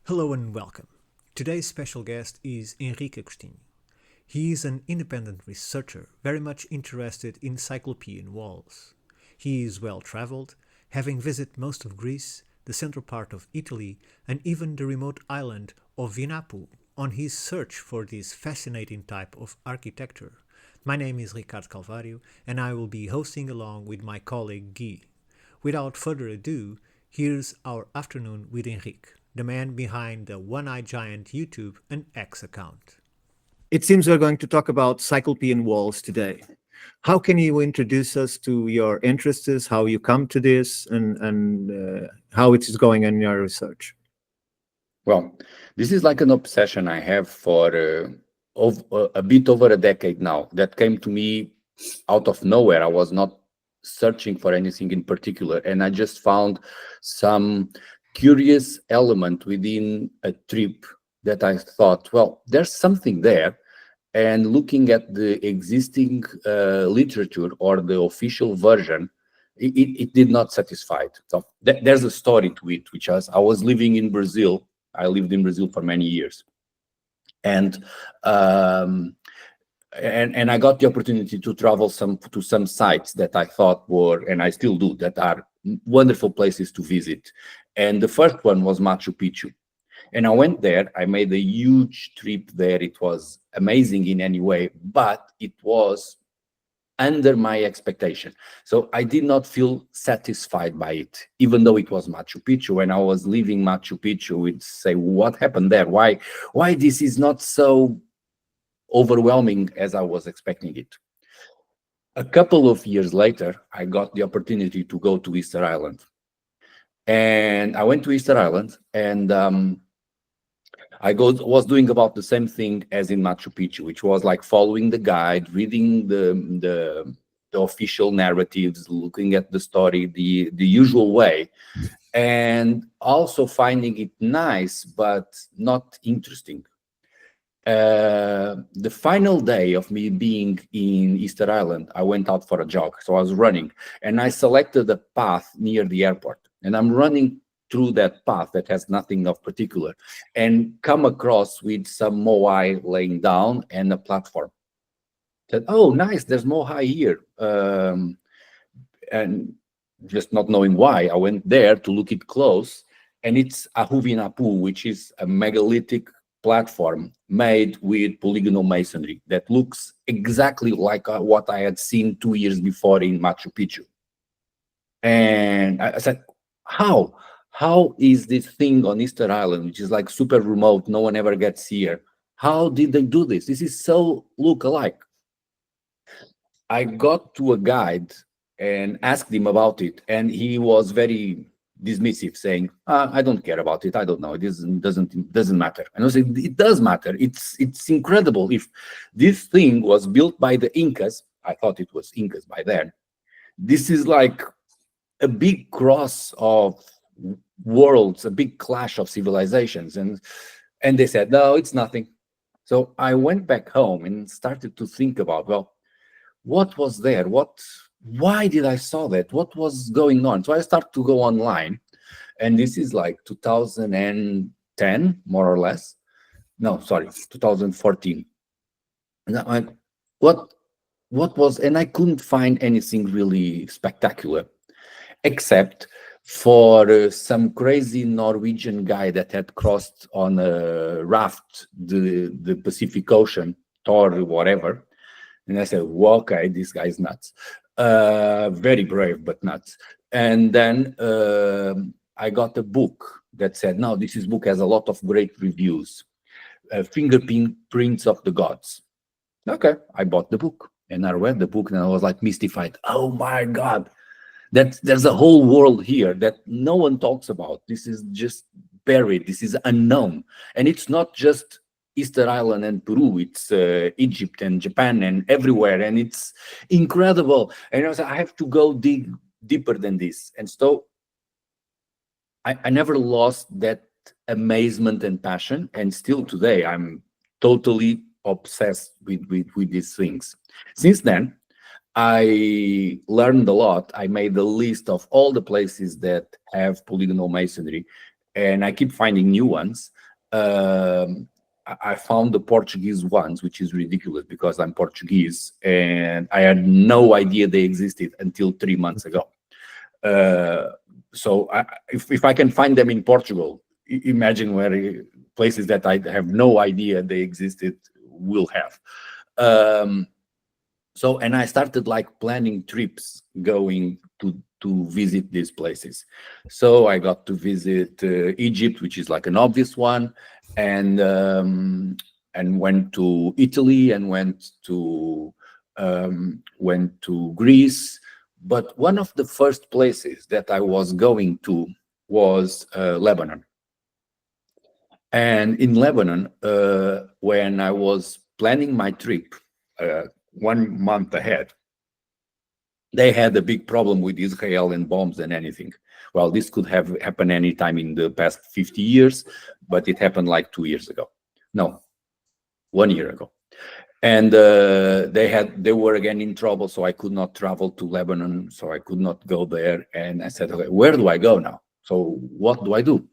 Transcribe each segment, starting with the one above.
Hello and welcome. Today's special guest is Henrique Agostinho. He is an independent researcher very much interested in Cyclopean walls. He is well traveled, having visited most of Greece, the central part of Italy, and even the remote island of Vinapu on his search for this fascinating type of architecture. My name is Ricardo Calvario, and I will be hosting along with my colleague Guy. Without further ado, here's our afternoon with Henrique, the man behind the One Eye Giant YouTube and X account. It seems we're going to talk about Cyclopean walls today. How can you introduce us to your interests, how you come to this, and how it is going in your research? Well, this is like an obsession I have for a bit over a decade now. That came to me out of nowhere. I was not searching for anything in particular, and I just found some curious element within a trip that I thought, well, there's something there. And looking at the existing literature or the official version, it did not satisfy it. So there's a story to it, which I was living in Brazil. I lived in Brazil for many years, and I got the opportunity to travel to some sites that I thought were, and I still do, that are wonderful places to visit. And the first one was Machu Picchu. And I went there. I made a huge trip there. It was amazing in any way, but it was under my expectation. So I did not feel satisfied by it, even though it was Machu Picchu. When I was leaving Machu Picchu, we'd say, what happened there? Why this is not so overwhelming as I was expecting it? A couple of years later, I got the opportunity to go to Easter Island. And I went to Easter Island, and was doing about the same thing as in Machu Picchu, which was like following the guide, reading the official narratives, looking at the story the usual way, and also finding it nice but not interesting. The final day of me being in Easter Island, I went out for a jog. So I was running, and I selected a path near the airport, and I'm running through that path that has nothing of particular, and come across with some moai laying down and a platform. Said, oh, nice, there's moai here. And just not knowing why, I went there to look it close, and it's a huvinapu, which is a megalithic platform made with polygonal masonry that looks exactly like what I had seen 2 years before in Machu Picchu. And I said, how is this thing on Easter Island, which is like super remote, no one ever gets here? How did they do this? This is so look-alike. I got to a guide and asked him about it, and he was very dismissive, saying, I don't care about it. I don't know. It doesn't matter. And I said, it does matter. It's incredible. If this thing was built by the Incas, I thought it was Incas by then, this is like a big cross of worlds, a big clash of civilizations. And they said, no, it's nothing. So I went back home and started to think about, well, what was there? Why did I saw that? What was going on? So I started to go online, and this is like 2010, more or less. No, sorry, 2014. And what was, and I couldn't find anything really spectacular, except for some crazy Norwegian guy that had crossed on a raft the Pacific Ocean, or whatever. And I said, well, okay, this guy's nuts. Very brave, but nuts. And then I got a book that said, no, this book has a lot of great reviews. Fingerprints of the Gods. Okay, I bought the book, and I read the book, and I was like mystified. Oh my God, there's a whole world here that no one talks about. This is just buried. This is unknown. And it's not just Easter Island and Peru, it's Egypt and Japan and everywhere, and it's incredible. And I was like, I have to go dig deeper than this. And so I never lost that amazement and passion, and still today I'm totally obsessed with these things. Since then, I learned a lot. I made a list of all the places that have polygonal masonry, and I keep finding new ones. I found the Portuguese ones, which is ridiculous because I'm Portuguese and I had no idea they existed until 3 months ago. So if I can find them in Portugal, imagine where places that I have no idea they existed will have. So, and I started like planning trips going to visit these places. So I got to visit Egypt, which is like an obvious one, and went to Italy and went to Greece. But one of the first places that I was going to was Lebanon. And in Lebanon, when I was planning my trip 1 month ahead, they had a big problem with Israel and bombs and anything. Well, this could have happened anytime in the past 50 years, but it happened like 2 years ago. No, 1 year ago. And they were again in trouble, so I could not travel to Lebanon, so I could not go there. And I said, okay, where do I go now? So what do I do?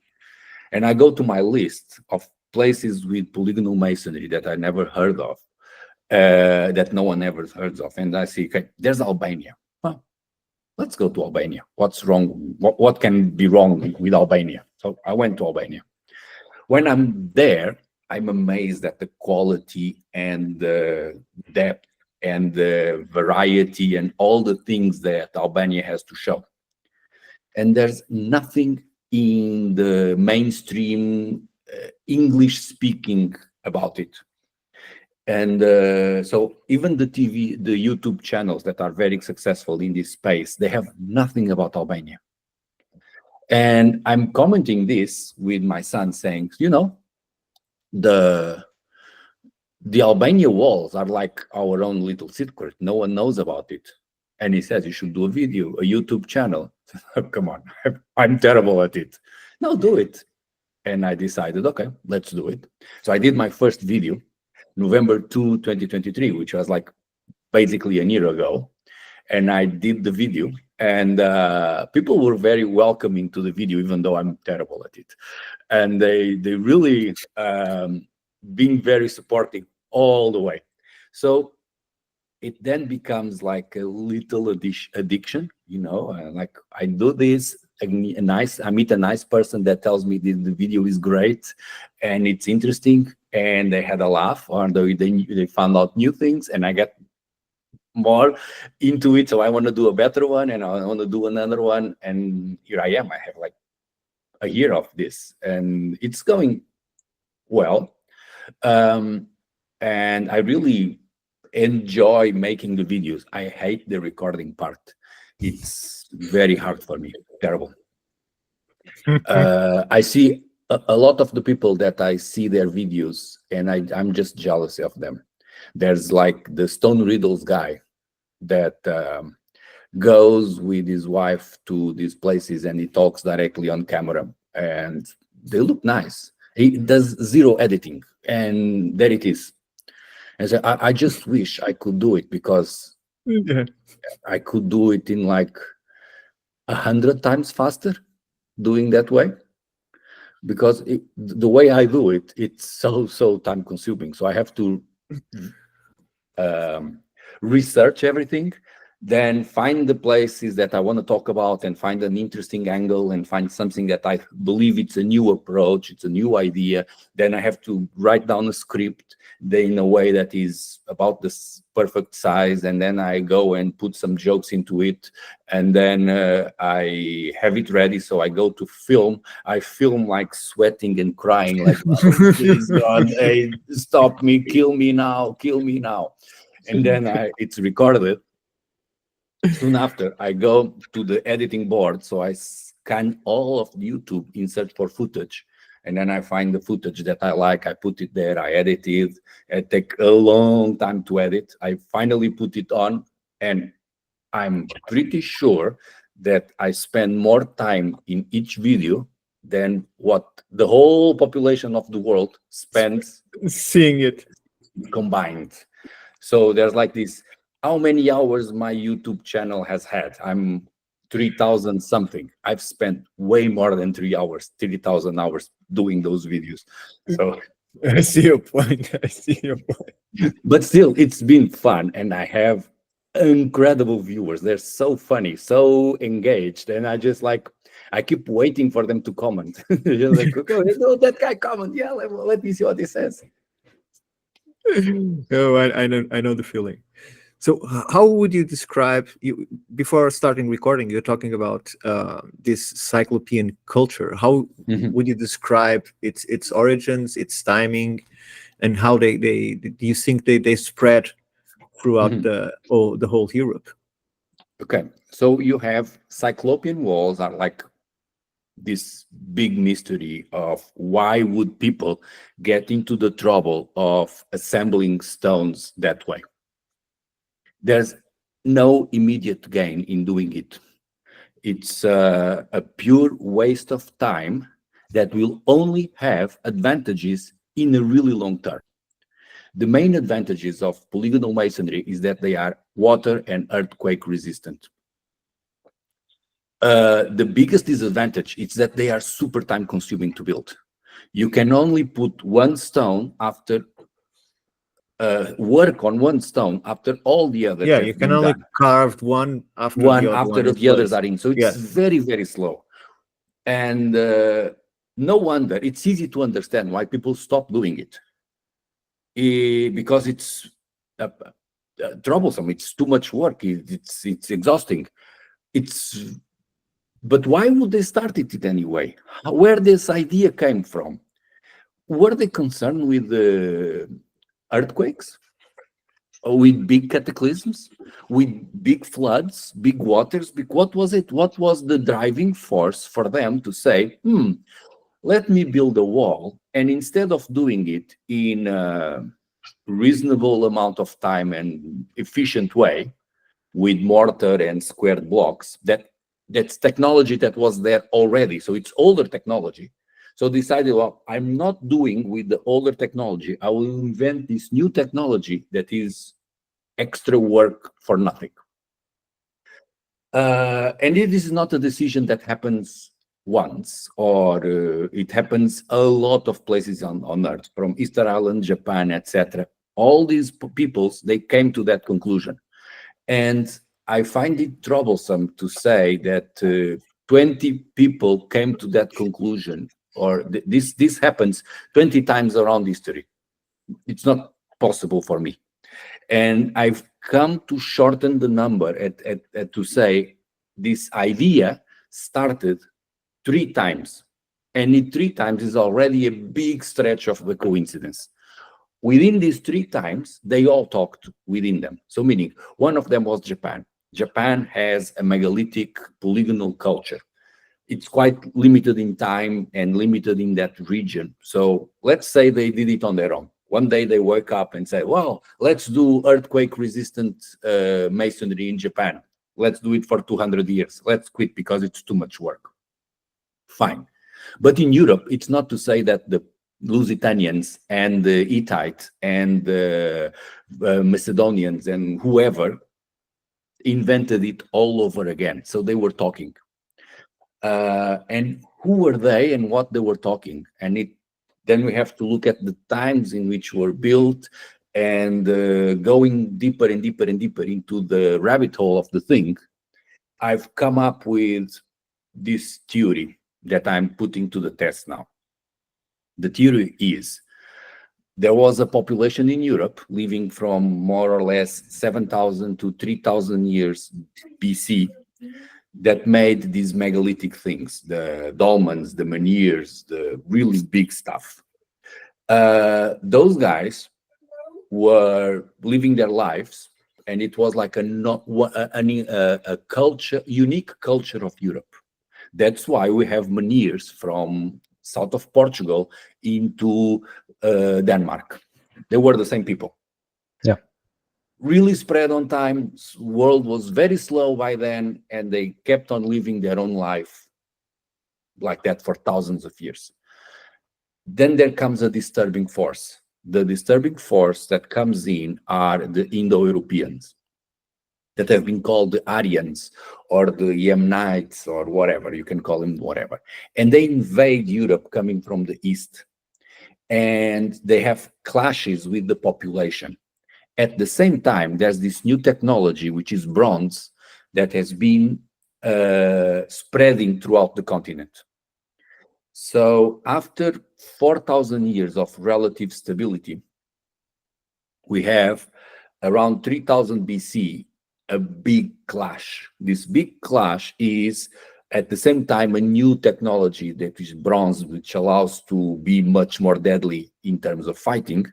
And I go to my list of places with polygonal masonry that I never heard of, that no one ever heard of. And I see, okay, there's Albania. Well, let's go to Albania. What's wrong? What can be wrong with Albania? So I went to Albania. When I'm there, I'm amazed at the quality and the depth and the variety and all the things that Albania has to show. And there's nothing in the mainstream English speaking about it. And so even the YouTube channels that are very successful in this space, they have nothing about Albania. And I'm commenting this with my son saying, you know, the Albania walls are like our own little secret. No one knows about it. And he says, you should do a video, a YouTube channel. Come on, I'm terrible at it. No, do it. And I decided, okay, let's do it. So I did my first video, November 2, 2023, which was like basically a year ago. And I did the video, and people were very welcoming to the video, even though I'm terrible at it. And they really being very supportive all the way. So it then becomes like a little addiction, you know, like I do this, I meet a nice person that tells me the video is great and it's interesting, and they had a laugh, or they found out new things, and I get more into it. So I want to do a better one, and I want to do another one. And here I am. I have like a year of this, and it's going well. And I really enjoy making the videos. I hate the recording part. It's very hard for me. Terrible. I see a lot of the people that I see their videos, and I'm just jealous of them. There's like the Stone Riddles guy that goes with his wife to these places, and he talks directly on camera, and they look nice. He does zero editing, and there it is. And so I just wish I could do it, because I could do it in like 100 times faster doing that way, because the way I do it, it's so time consuming. So I have to research everything, then find the places that I want to talk about, and find an interesting angle, and find something that I believe it's a new approach, it's a new idea. Then I have to write down a script in a way that is about this perfect size, and then I go and put some jokes into it, and then I have it ready. So I go to film. I film like sweating and crying, like, oh, please God, hey, stop me, kill me now. And then it's recorded. Soon after, I go to the editing board. So I scan all of YouTube in search for footage. And then I find the footage that I like. I put it there. I edit it. It takes a long time to edit. I finally put it on. And I'm pretty sure that I spend more time in each video than what the whole population of the world spends seeing it combined. So there's like this, how many hours my YouTube channel has had. I'm 3,000 something. I've spent way more than 3 hours, 30,000 hours doing those videos. So, I see your point. I see your point. but still, it's been fun, and I have incredible viewers. They're so funny, so engaged, and I keep waiting for them to comment. Just like, okay, no, that guy comment. Yeah, let me see what he says. Oh, I know the feeling. So, how would you describe you before starting recording? You're talking about this Cyclopean culture. How Mhm. would you describe its origins, its timing, and how they do you think they spread throughout Mhm. the whole Europe? Okay, so you have Cyclopean walls are like this big mystery of why would people get into the trouble of assembling stones that way. There's no immediate gain in doing it. It's a pure waste of time that will only have advantages in a really long term. The main advantages of polygonal masonry is that they are water and earthquake resistant. The biggest disadvantage is that they are super time consuming to build. You can only put one stone after work on one stone after all the others Yeah, you have can been only done. carve one after the One other after one in the others place. are in. So it's Yes. very, very slow. And no wonder it's easy to understand why people stop doing it. Because it's troublesome. It's too much work. It's exhausting. It's But why would they start it anyway? Where this idea came from? Were they concerned with earthquakes, or with big cataclysms, with big floods, big waters? What was it? What was the driving force for them to say, let me build a wall, and instead of doing it in a reasonable amount of time and efficient way with mortar and squared blocks, that's technology that was there already, so it's older technology. So decided, well, I'm not doing with the older technology, I will invent this new technology that is extra work for nothing. And it is not a decision that happens once, or it happens a lot of places on Earth, from Easter Island, Japan, etc. All these peoples, they came to that conclusion. And I find it troublesome to say that 20 people came to that conclusion, or this happens 20 times around history. It's not possible for me. And I've come to shorten the number to say this idea started 3 times. And in 3 times is already a big stretch of the coincidence. Within these 3 times, they all talked within them. So meaning, one of them was Japan. Japan has a megalithic polygonal culture. It's quite limited in time and limited in that region. So let's say they did it on their own. One day they wake up and say, well, let's do earthquake resistant masonry in Japan. Let's do it for 200 years. Let's quit because it's too much work. Fine. But in Europe, it's not to say that the Lusitanians and the Hittites and the Macedonians and whoever invented it all over again. So they were talking. And who were they and what they were talking? And then we have to look at the times in which were built, and going deeper and deeper and deeper into the rabbit hole of the thing, I've come up with this theory that I'm putting to the test now. The theory is there was a population in Europe living from more or less 7,000 to 3,000 years BC that made these megalithic things, the dolmens, the menhirs, the really big stuff. Those guys were living their lives, and it was like a culture, unique culture of Europe. That's why we have menhirs from south of Portugal into Denmark. They were the same people. Yeah. Really spread on time. World was very slow by then, and they kept on living their own life like that for thousands of years. Then there comes a disturbing force. The disturbing force that comes in are the Indo-Europeans. that have been called the Aryans or the Yemenites or whatever, you can call them whatever. And they invade Europe coming from the east. And they have clashes with the population. At the same time, there's this new technology, which is bronze, that has been spreading throughout the continent. So after 4,000 years of relative stability, we have around 3000 BC, a big clash. This big clash is at the same time a new technology that is bronze, which allows to be much more deadly in terms of fighting,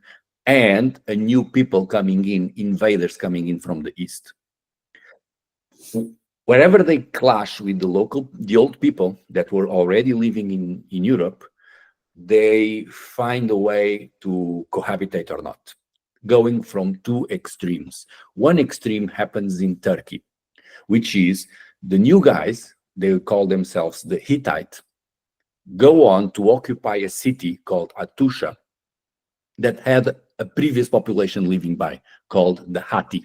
and a new people coming in, invaders coming in from the east. Wherever they clash with the old people that were already living in Europe, they find a way to cohabitate or not, going from two extremes. One extreme happens in Turkey, which is the new guys, they call themselves the Hittite, go on to occupy a city called Atusha that had a previous population living by, called the Hatti.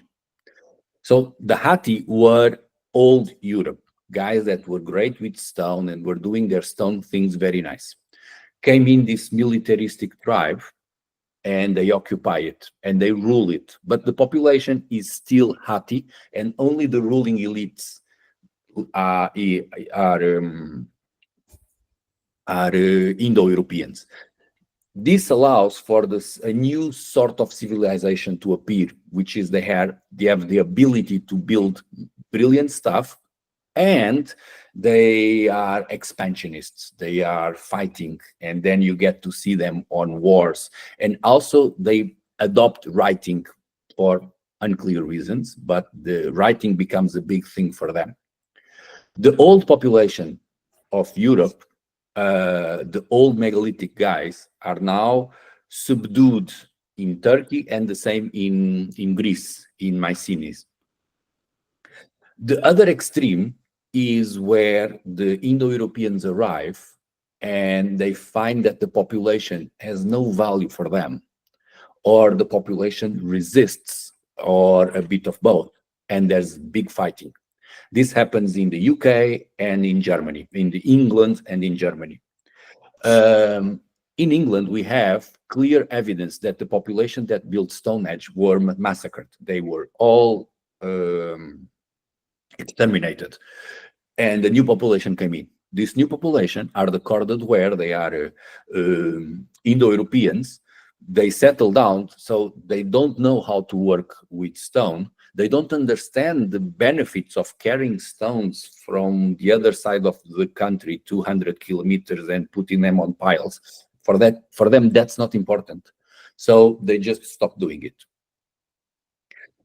So the Hatti were old Europe, guys that were great with stone and were doing their stone things very nice. Came in this militaristic tribe and they occupy it and they rule it. But the population is still Hatti, and only the ruling elites are Indo-Europeans. This allows for a new sort of civilization to appear, which is they have the ability to build brilliant stuff, and they are expansionists. They are fighting, and then you get to see them on wars. And also they adopt writing for unclear reasons, but the writing becomes a big thing for them. The old population of Europe, the old megalithic guys, are now subdued in Turkey and the same in Greece, in Mycenae. The other extreme is where the Indo-Europeans arrive and they find that the population has no value for them, or the population resists, or a bit of both, and there's big fighting. This happens in the UK and in Germany, in England and in Germany. In England, we have clear evidence that the population that built Stonehenge were massacred. They were all exterminated, and the new population came in. This new population are the corded ware. They are Indo-Europeans. They settle down, so they don't know how to work with stone. They don't understand the benefits of carrying stones from the other side of the country, 200 kilometers, and putting them on piles. For them, that's not important. So they just stop doing it.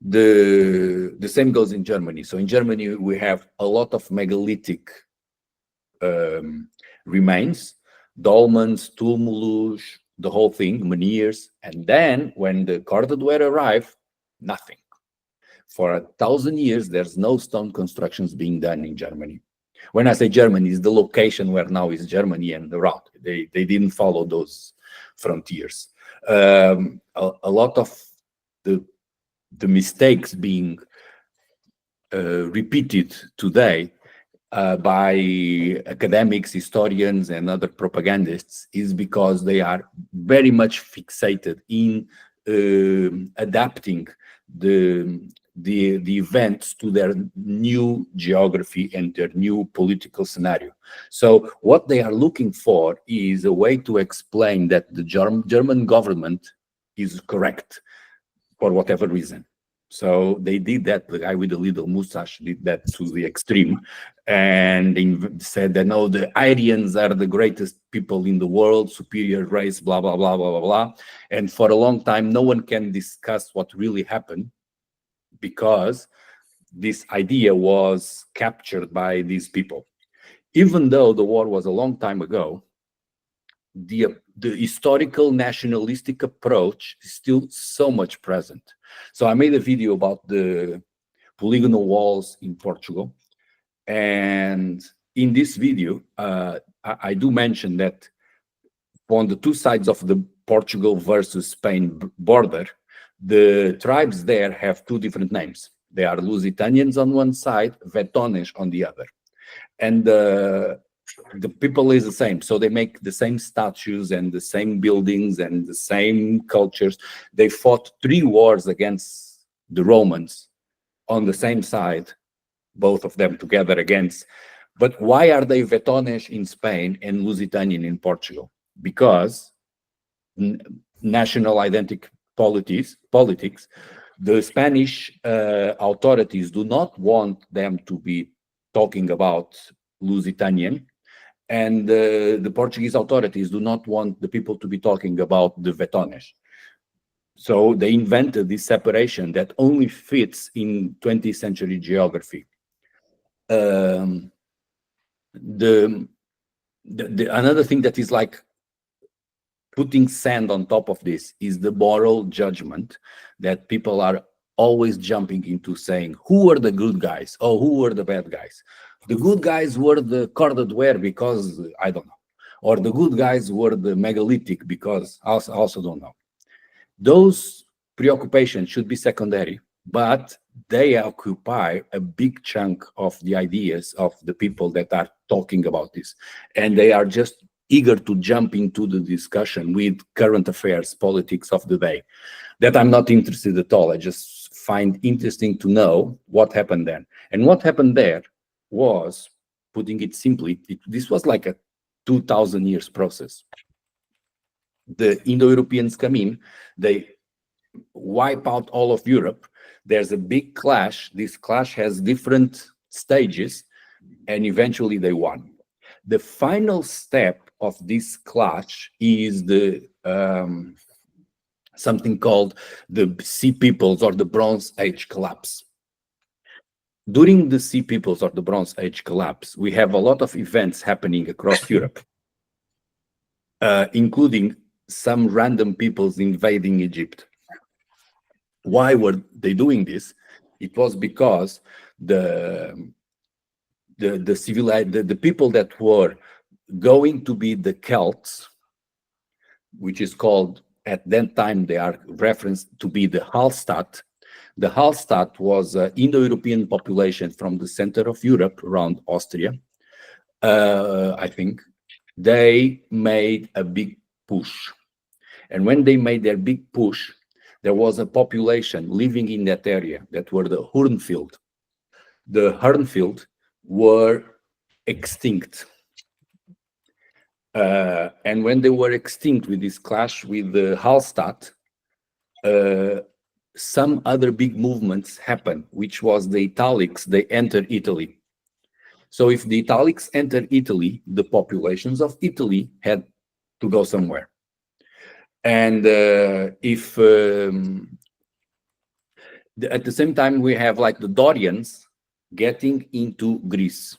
The same goes in Germany. So in Germany, we have a lot of megalithic remains, dolmens, tumulus, the whole thing, menhirs. And then when the corded ware arrive, nothing. For 1,000 years, there's no stone constructions being done in Germany. When I say Germany, it's the location where now is Germany and around. They didn't follow those frontiers. A lot of the mistakes being repeated today by academics, historians, and other propagandists is because they are very much fixated in adapting the events to their new geography and their new political scenario. So what they are looking for is a way to explain that the German government is correct for whatever reason. So they did that. The guy with the little mustache did that to the extreme, and they said that no, the Aryans are the greatest people in the world, superior race, blah blah blah blah blah blah. And for a long time, no one can discuss what really happened, because this idea was captured by these people. Even though the war was a long time ago, the historical nationalistic approach is still so much present. So I made a video about the polygonal walls in Portugal. And in this video, I do mention that on the two sides of the Portugal versus Spain border, the tribes there have two different names. They are Lusitanians on one side, Vetones on the other. And the people is the same. So they make the same statues and the same buildings and the same cultures. They fought 3 wars against the Romans on the same side, both of them together against. But why are they Vetones in Spain and Lusitanian in Portugal? Because national identity politics, the Spanish authorities do not want them to be talking about Lusitanian, and the Portuguese authorities do not want the people to be talking about the Vetones. So they invented this separation that only fits in 20th century geography. Another thing that is like putting sand on top of this is the moral judgment that people are always jumping into, saying, who are the good guys? Oh, who are the bad guys? The good guys were the corded ware because, I don't know. Or the good guys were the megalithic because, I also don't know. Those preoccupations should be secondary, but they occupy a big chunk of the ideas of the people that are talking about this. And they are just eager to jump into the discussion with current affairs, politics of the day, that I'm not interested at all. I just find interesting to know what happened then. And what happened there was, putting it simply, this was like a 2,000 years process. The Indo-Europeans come in, they wipe out all of Europe. There's a big clash. This clash has different stages, and eventually they won. The final step of this clash is the something called the Sea Peoples or the Bronze Age collapse. During the Sea Peoples or the Bronze Age collapse, we have a lot of events happening across Europe, including some random peoples invading Egypt. Why were they doing this? It was because the people that were going to be the Celts, which is called, at that time they are referenced to be the Hallstatt. The Hallstatt was an Indo-European population from the center of Europe, around Austria, I think. They made a big push. And when they made their big push, there was a population living in that area that were the Hurnfield. The Hurnfield were extinct. And when they were extinct with this clash with the Hallstatt, some other big movements happened, which was the Italics. They entered Italy. So if the Italics entered Italy, the populations of Italy had to go somewhere. And at the same time, we have like the Dorians getting into Greece,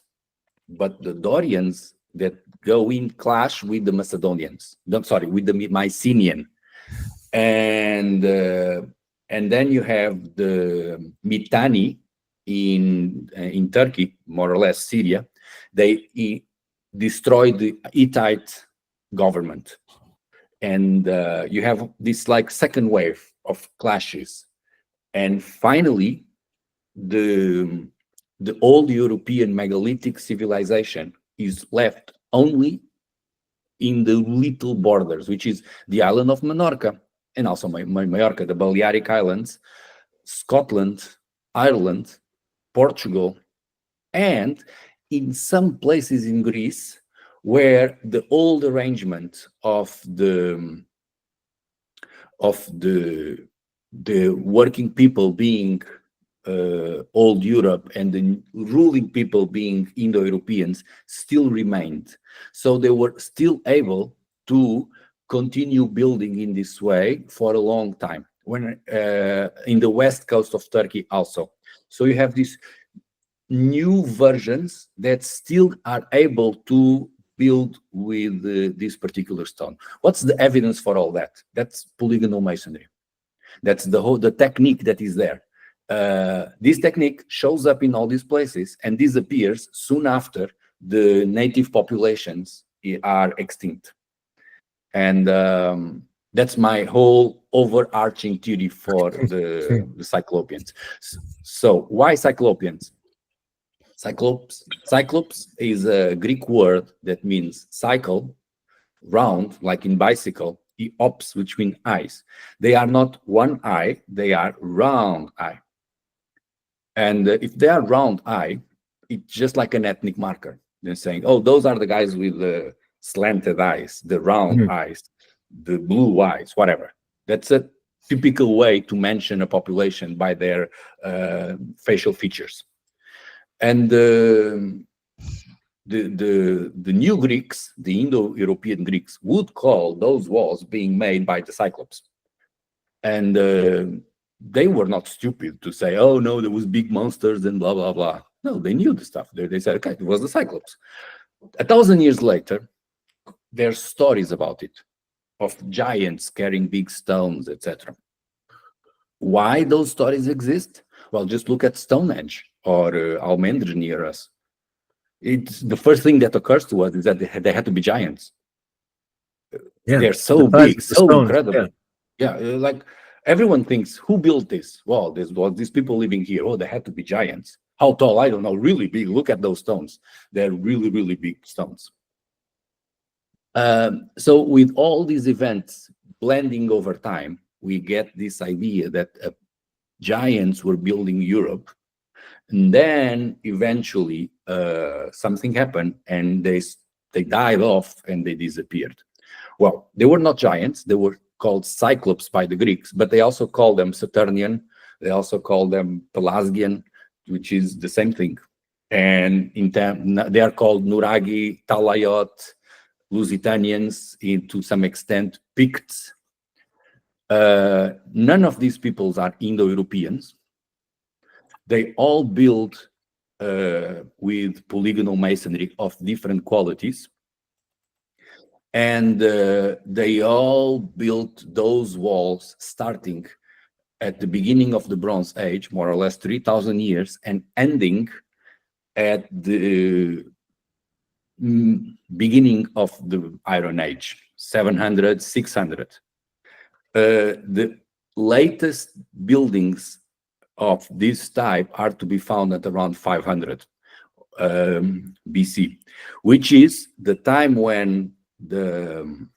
but the Dorians that go in clash with the Macedonians. With the Mycenaean, and then you have the Mitanni in Turkey, more or less Syria. They destroyed the Hittite government. And you have this like second wave of clashes. And finally, the old European megalithic civilization is left only in the little borders, which is the island of Minorca, and also Majorca, the Balearic Islands, Scotland, Ireland, Portugal, and in some places in Greece, where the old arrangement of the working people being old Europe and the ruling people being Indo-Europeans still remained. So they were still able to continue building in this way for a long time. When in the west coast of Turkey also. So you have these new versions that still are able to build with this particular stone. What's the evidence for all that? That's polygonal masonry. That's the technique that is there. This technique shows up in all these places and disappears soon after the native populations are extinct. And That's my whole overarching theory for the Cyclopeans. So why Cyclopeans? Cyclops is a Greek word that means cycle, round, like in bicycle, ops, which mean eyes. They are not one eye, they are round eye. And if they are round eye, it's just like an ethnic marker. They're saying, oh, those are the guys with the slanted eyes, the round eyes, the blue eyes, whatever. That's a typical way to mention a population by their facial features. And the new Greeks, the Indo-European Greeks, would call those walls being made by the Cyclops. And they were not stupid to say, oh, no, there was big monsters and blah, blah, blah. No, they knew the stuff. They said, okay, it was the Cyclops. 1,000 years later, there's stories about it, of giants carrying big stones, etc. Why those stories exist? Well, just look at Stonehenge or Almendra near us. It's the first thing that occurs to us is that they had to be giants. Yeah, they're so big, so incredible. Yeah, like everyone thinks, who built this? Well, there's these people living here. Oh, they had to be giants. How tall? I don't know. Really big. Look at those stones. They're really, really big stones. So with all these events blending over time, we get this idea that giants were building Europe. And then eventually something happened and they died off and they disappeared. Well, they were not giants. They were called Cyclops by the Greeks, but they also called them Saturnian. They also called them Pelasgian, which is the same thing. And they are called Nuragi, Talayot, Lusitanians, to some extent, Picts. None of these peoples are Indo-Europeans. They all built with polygonal masonry of different qualities. And they all built those walls starting at the beginning of the Bronze Age, more or less 3,000 years, and ending at the beginning of the Iron Age, 700, 600. The latest buildings of this type are to be found at around 500 BC, which is the time when the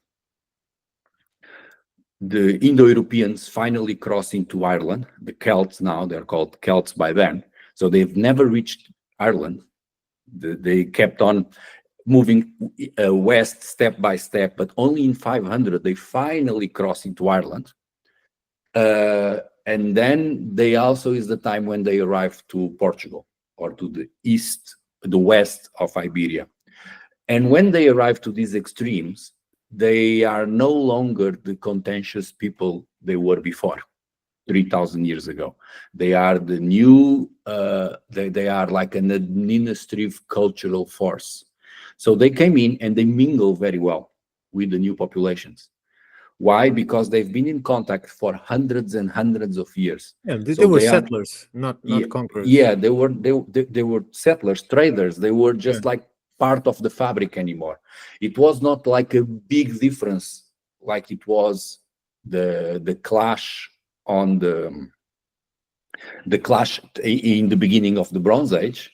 Indo-Europeans finally cross into Ireland. The Celts now, they're called Celts by then. So they've never reached Ireland. They kept on moving west step by step, but only in 500 they finally cross into Ireland. And then they also is the time when they arrive to Portugal or to the east, the west of Iberia. And when they arrive to these extremes, they are no longer the contentious people they were before, 3,000 years ago. They are the new, they are like an administrative cultural force. So they came in and they mingle very well with the new populations. Why? Because they've been in contact for hundreds and hundreds of years. Yeah, they were settlers, not conquerors. Yeah, they were settlers, traders. They were just like part of the fabric anymore. It was not like a big difference like it was the clash on the clash in the beginning of the Bronze Age.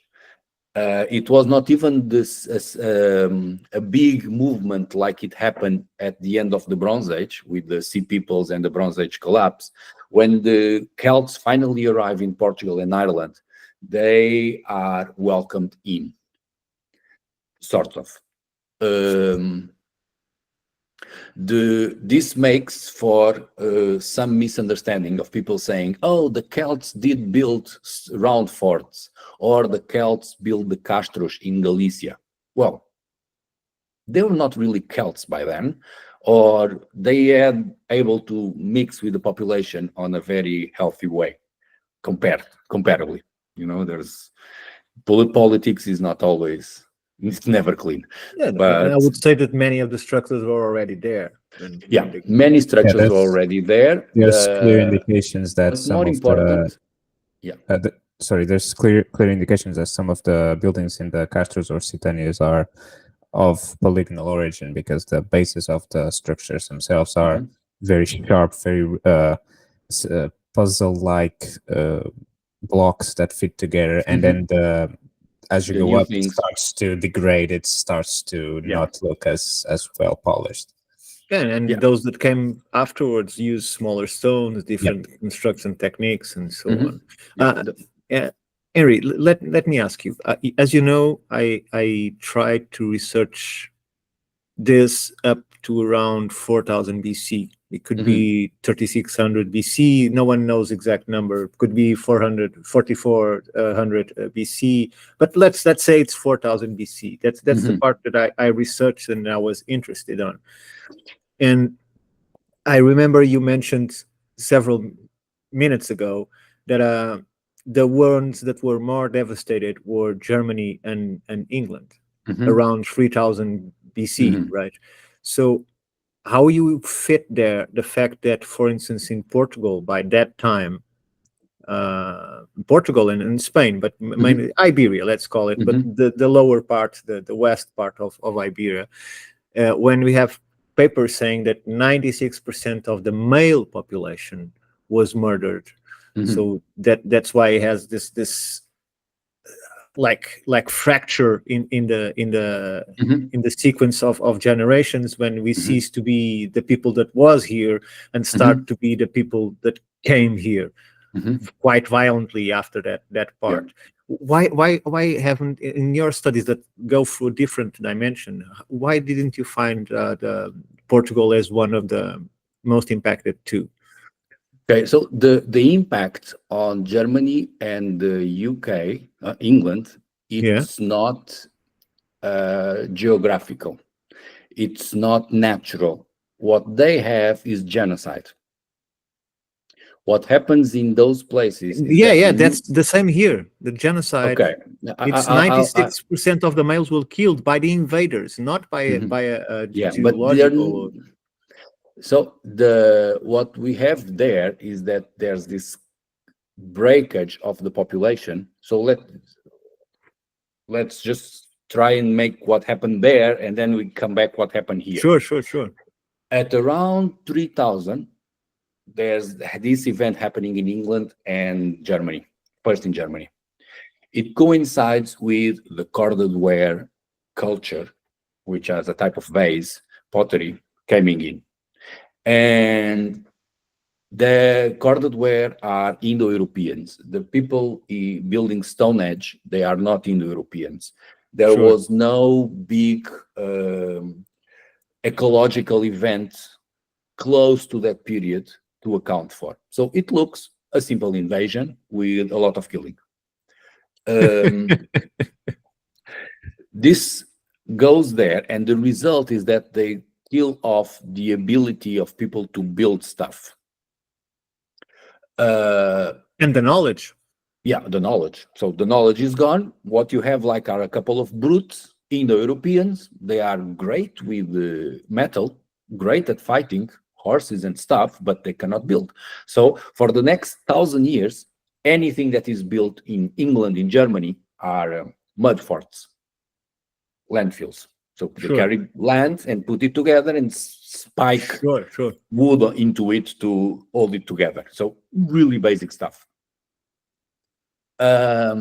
It was not even this a big movement like it happened at the end of the Bronze Age with the Sea Peoples and the Bronze Age collapse. When the Celts finally arrive in Portugal and Ireland, they are welcomed in, sort of. This makes for some misunderstanding of people saying, oh, the Celts did build round forts, or the Celts built the castros in Galicia. Well, they were not really Celts by then, or they had able to mix with the population on a very healthy way, comparably. You know, there's politics is not always, it's never clean. Yeah, but I would say that many of the structures were already there. Yeah, many structures were already there. There's clear indications that some more of important, there's clear indications that some of the buildings in the castros or citanias are of polygonal origin because the bases of the structures themselves are very sharp, very puzzle-like blocks that fit together, and then as you The go new up, it things. starts to degrade. It starts to Yeah. not look as well polished. Yeah, and Yeah. those that came afterwards use smaller stones, different construction techniques, and so on. Henry, let me ask you. As you know, I tried to research this up to around 4000 BC. It could be 3600 BC. No one knows exact number. It could be 4400 BC. But let's say it's 4000 BC. That's the part that I researched and I was interested on. And I remember you mentioned several minutes ago that the ones that were more devastated were Germany and England around 3000 BC, right? So how you fit there the fact that, for instance, in Portugal by that time, Portugal and Spain, but mainly Iberia, let's call it, but the lower part, the west part of Iberia, when we have papers saying that 96% of the male population was murdered. So that's why it has this like fracture in the sequence of generations, when we cease to be the people that was here and start to be the people that came here quite violently after that part. Why haven't, in your studies that go through a different dimension, why didn't you find the Portugal as one of the most impacted too? Okay, so the impact on Germany and the UK, England, it's not geographical. It's not natural. What they have is genocide. What happens in those places is that's the same here. The genocide. Okay. It's 96% of the males were killed by the invaders, not by a geological. So what we have there is that there's this breakage of the population. So let's just try and make what happened there, and then we come back what happened here. Sure. At around 3000, there's this event happening in England and Germany, first in Germany. It coincides with the corded ware culture, which as a type of vase, pottery, coming in. And the corded ware are Indo-Europeans. The people building Stonehenge, they are not Indo-Europeans. There was no big ecological event close to that period to account for. So it looks a simple invasion with a lot of killing. This goes there, and the result is that they kill off the ability of people to build stuff. And the knowledge. Yeah, the knowledge. So the knowledge is gone. What you have like are a couple of brutes, Indo-Europeans. They are great with metal, great at fighting horses and stuff, but they cannot build. So for the next 1,000 years, anything that is built in England, in Germany, are mud forts, landfills. So they carry land and put it together and spike wood into it to hold it together. So really basic stuff. A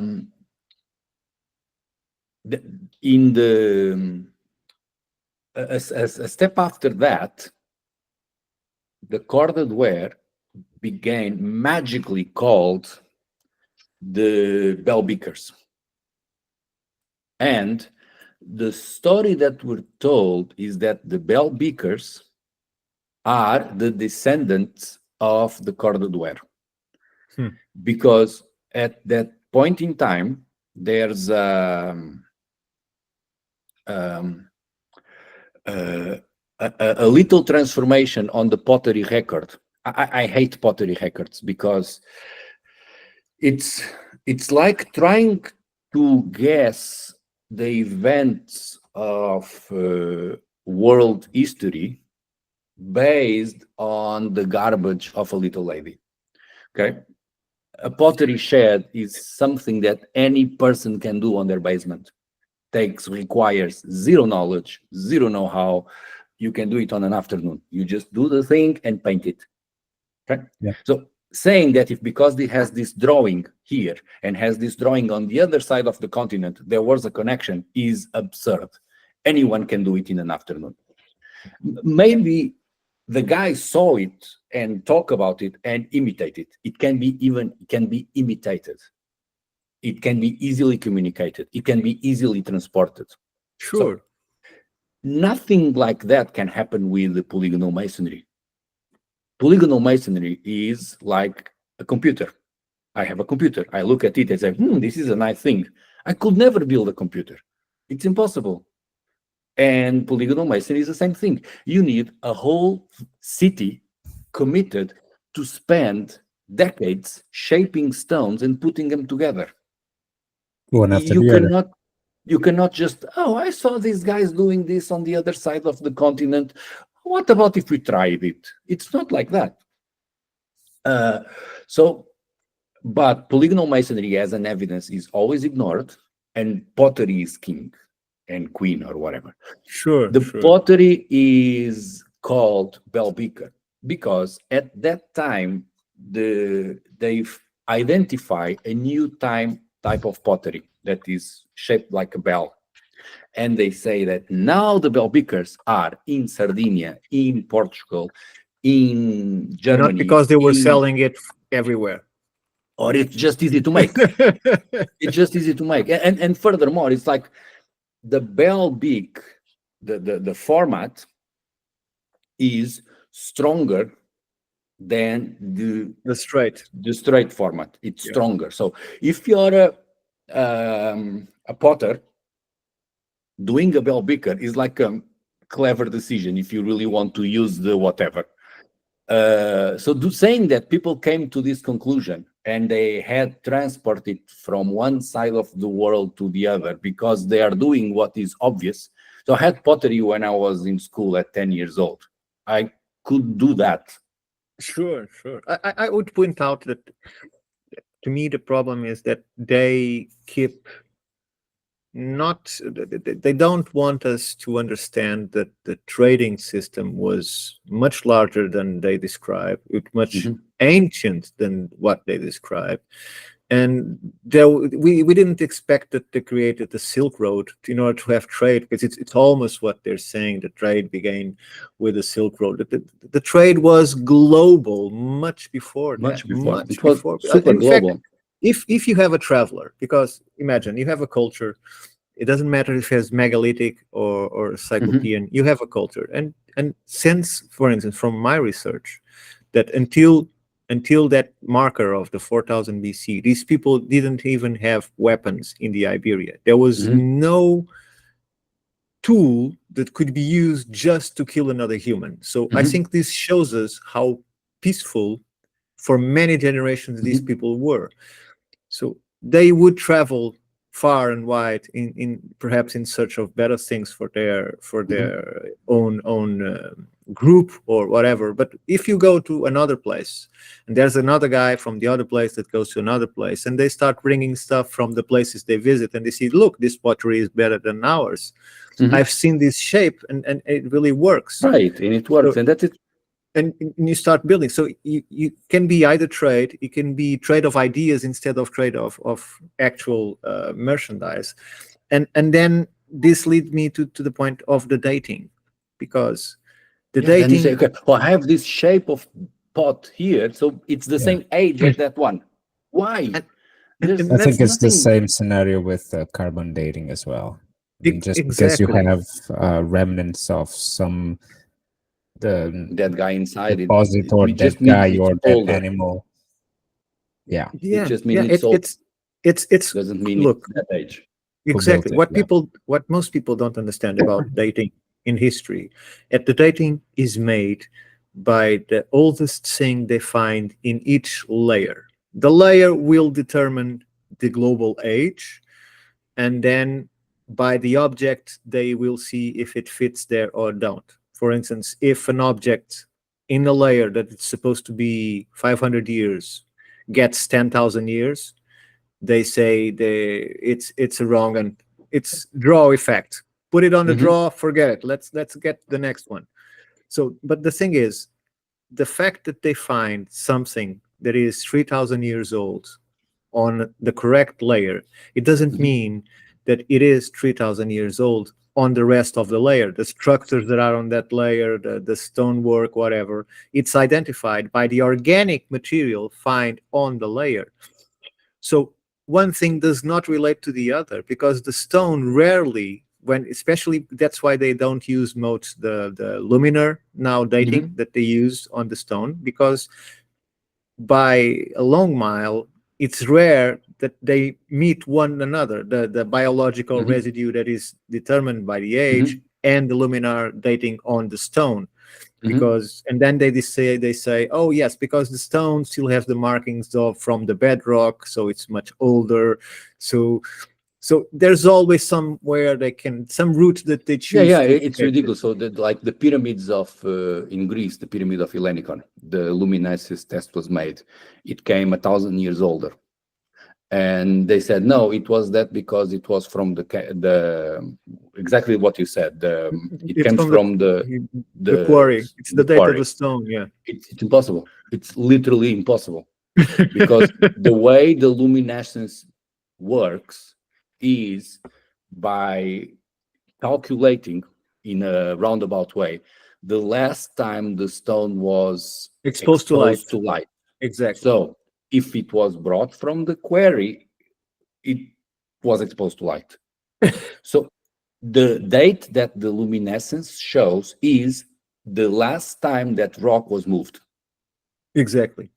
step after that, the corded ware began magically called the bell beakers. And the story that we're told is that the bell beakers are the descendants of the corded ware. Because at that point in time, there's a little transformation on the pottery record. I hate pottery records because it's like trying to guess the events of world history based on the garbage of a little lady. Okay, a pottery shed is something that any person can do on their basement. Requires zero knowledge, zero know-how. you can do it on an afternoon. You just do the thing and paint it. Okay? Yeah. So saying that if because it has this drawing here and has this drawing on the other side of the continent, there was a connection is absurd. Anyone can do it in an afternoon. Maybe the guy saw it and talk about it and imitate it. It can be imitated. It can be easily communicated. It can be easily transported. Sure. So, nothing like that can happen with the polygonal masonry. Polygonal masonry is like a computer. I have a computer. I look at it and say, this is a nice thing. I could never build a computer. It's impossible. And polygonal masonry is the same thing. You need a whole city committed to spend decades shaping stones and putting them together. One after the other. You cannot just, I saw these guys doing this on the other side of the continent. What about if we tried it? It's not like that. But polygonal masonry as an evidence is always ignored, and pottery is king and queen or whatever. Sure. Pottery is called bell beaker because at that time they identify a new type of pottery that is shaped like a bell. And they say that now the bell beakers are in Sardinia, in Portugal, in Germany. Not because they were selling it everywhere. Or it's just easy to make. It's just easy to make. And furthermore, it's like the bell beak, the format is stronger than the straight format. It's stronger. So if you're a potter, doing a bell beaker is like a clever decision if you really want to use the whatever. Saying that people came to this conclusion and they had transported from one side of the world to the other because they are doing what is obvious. So I had pottery when I was in school at 10 years old. I could do that. Sure. I would point out that to me the problem is that they they don't want us to understand that the trading system was much larger than they describe, much ancient than what they describe. And we didn't expect that they created the Silk Road in order to have trade, because it's almost what they're saying. The trade began with the Silk Road. The trade was global much before that. It was super global. Fact, if you have a traveler, because imagine you have a culture, it doesn't matter if it has megalithic or Cyclopean, you have a culture. And since, for instance, from my research, that until that marker of the 4000 BC, these people didn't even have weapons in the Iberia. There was no tool that could be used just to kill another human. So I think this shows us how peaceful for many generations these people were. So they would travel far and wide in perhaps in search of better things for their own group or whatever. But if you go to another place and there's another guy from the other place that goes to another place, and they start bringing stuff from the places they visit, and they see, look, this pottery is better than ours. I've seen this shape and it really works. Right, and it works. So, and that's it. And you start building. So you can be either trade, it can be trade of ideas instead of trade of actual merchandise. And then this leads me to the point of the dating, because the dating... Then you say, okay, well, I have this shape of pot here, so it's the same age as that one. Why? I think it's the same scenario with carbon dating as well. I mean, just because you have remnants of some... that guy inside deposit it, or it that guy or that animal. It just means it's doesn't mean look, it's that age. Exactly. What most people don't understand about dating in history, the dating is made by the oldest thing they find in each layer. The layer will determine the global age, and then by the object they will see if it fits there or don't. For instance, if an object in a layer that it's supposed to be 500 years gets 10,000 years, they say it's a wrong, and it's draw effect. Put it on the draw, forget it. Let's get the next one. So, but the thing is, the fact that they find something that is 3,000 years old on the correct layer, it doesn't mean that it is 3,000 years old on the rest of the layer. The structures that are on that layer, the stonework, whatever, it's identified by the organic material found on the layer. So one thing does not relate to the other, because the stone rarely, especially that's why they don't use much the luminar now dating that they use on the stone, because by a long mile it's rare that they meet one another, the biological residue that is determined by the age and the luminar dating on the stone. Because and then they say, oh yes, because the stone still has the markings from the bedrock, so it's much older. So there's always somewhere some route that they choose. Yeah, it's ridiculous. So that, like the pyramids of in Greece, the pyramid of Hellenikon, the luminescence test was made. It came 1,000 years older, and they said no, it was that because it was from the exactly what you said. It came from the quarry. It's the date quarry. of the stone. Yeah, it's impossible. It's literally impossible because the way the luminescence works is by calculating in a roundabout way the last time the stone was exposed to light. Exactly. So if it was brought from the quarry, it was exposed to light. So the date that the luminescence shows is the last time that rock was moved. Exactly.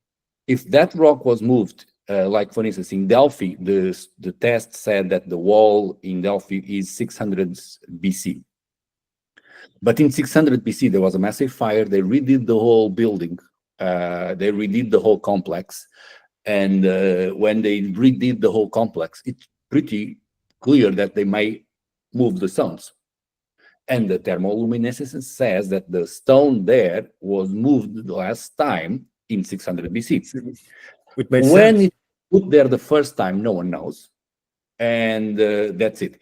If that rock was moved, like for instance in Delphi, the test said that the wall in Delphi is 600 BC. But in 600 BC, there was a massive fire. They redid the whole building. They redid the whole complex. And when they redid the whole complex, it's pretty clear that they may move the stones. And the thermoluminescence says that the stone there was moved the last time in 600 BC. When it put there the first time, no one knows. And that's it.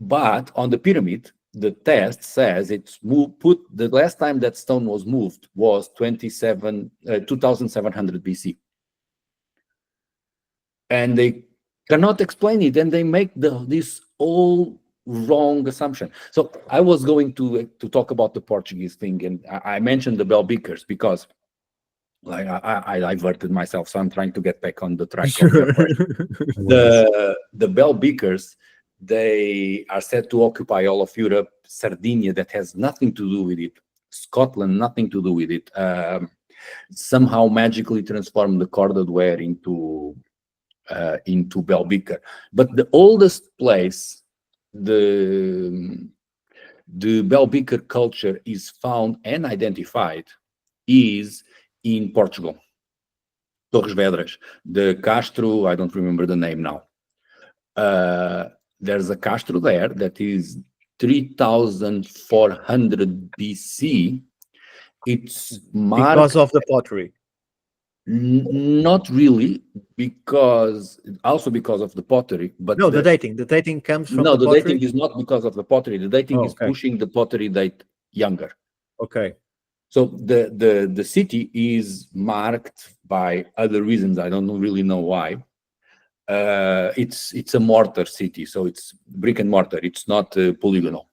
But on the pyramid, the test says it's put the last time that stone was moved was 2700 BC. And they cannot explain it, and they make this all wrong assumption. So I was going to talk about the Portuguese thing, and I mentioned the bell beakers because like I diverted myself, so I'm trying to get back on the track of your question. The bell beakers, they are said to occupy all of Europe. Sardinia, that has nothing to do with it. Scotland, nothing to do with it. Somehow magically transformed the corded ware into bell beaker. But the oldest place the bell beaker culture is found and identified is in Portugal. Torres Vedras, the Castro, I don't remember the name now. There's a Castro there that is 3,400 BC. It's marked because of the pottery. Not really, because of the pottery, but no, the dating comes from no, the pottery? dating is not because of the pottery. The dating is pushing the pottery date younger. Okay. So the city is marked by other reasons. I don't really know why. It's a mortar city, so it's brick and mortar. It's not polygonal.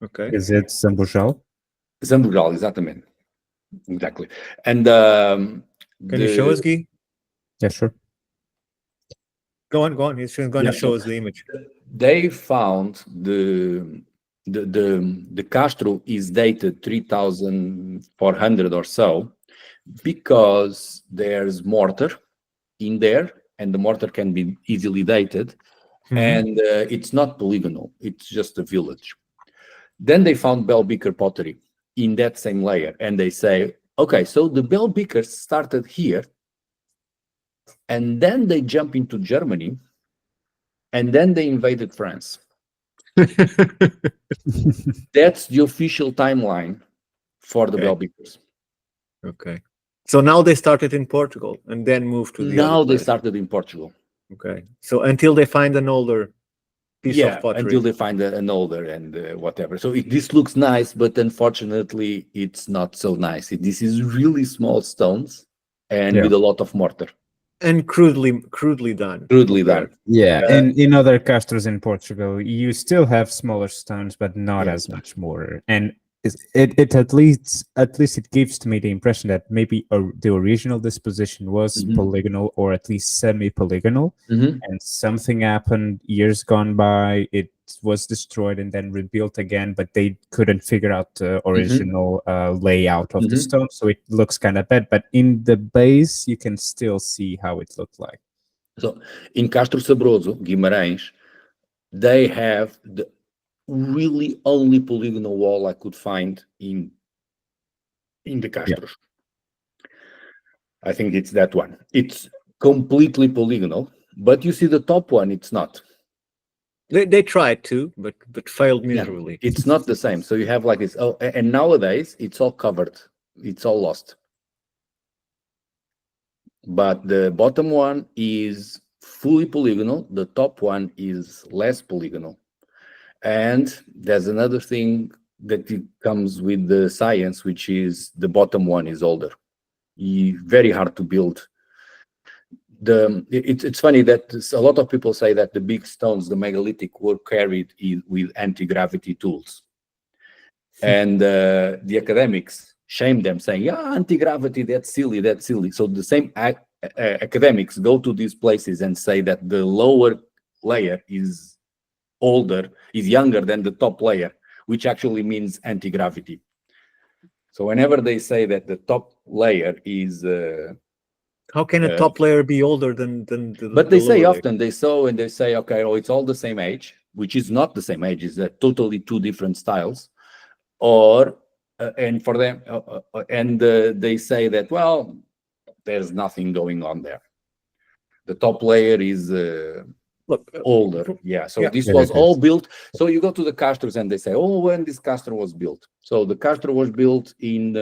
Okay. Is it Zambujeal? Zambujeal, exactly. And can you show us, Guy? Yeah, sure. Go on. He's going to show us the image. They found the Castro is dated 3,400 or so because there's mortar in there, and the mortar can be easily dated, and it's not polygonal. It's just a village. Then they found bell beaker pottery in that same layer, and they say, okay, so the bell beakers started here, and then they jump into Germany, and then they invaded France. That's the official timeline for the bell beakers. Okay. So now they started in Portugal and then moved to the Now other they place. started in Portugal. Okay. So until they find an older piece of pottery. Until they find an older and whatever. So this looks nice, but unfortunately, it's not so nice. This is really small stones and with a lot of mortar. And crudely done. Yeah, in other castros in Portugal, you still have smaller stones, but not as much mortar. And it at least it gives to me the impression that maybe the original disposition was polygonal or at least semi-polygonal, and something happened years gone by. It was destroyed and then rebuilt again, but they couldn't figure out the original layout of the stone, so it looks kind of bad. But in the base, you can still see how it looked like. So in Castro Sabroso, Guimarães, they have the really only polygonal wall I could find in the Castros. I think it's that one. It's completely polygonal, but you see the top one, it's not. They tried to, but failed miserably. It's not the same. So you have like this. Oh, and nowadays it's all covered. It's all lost. But the bottom one is fully polygonal. The top one is less polygonal. And there's another thing that it comes with the science, which is the bottom one is older. Very hard to build. It's funny that a lot of people say that the big stones, the megalithic, were carried with anti-gravity tools. And the academics shame them, saying, yeah, anti-gravity, that's silly, that's silly. So the same academics go to these places and say that the lower layer is younger than the top layer, which actually means anti-gravity. So whenever they say that the top layer is... how can a top layer be older than but they say often, they say, okay, oh, it's all the same age, which is not the same age, it's totally two different styles. Or, and for them, they say that, well, there's nothing going on there. The top layer is... older, so this was all built. So you go to the castros and they say, oh, when this castro was built? So the castro was built in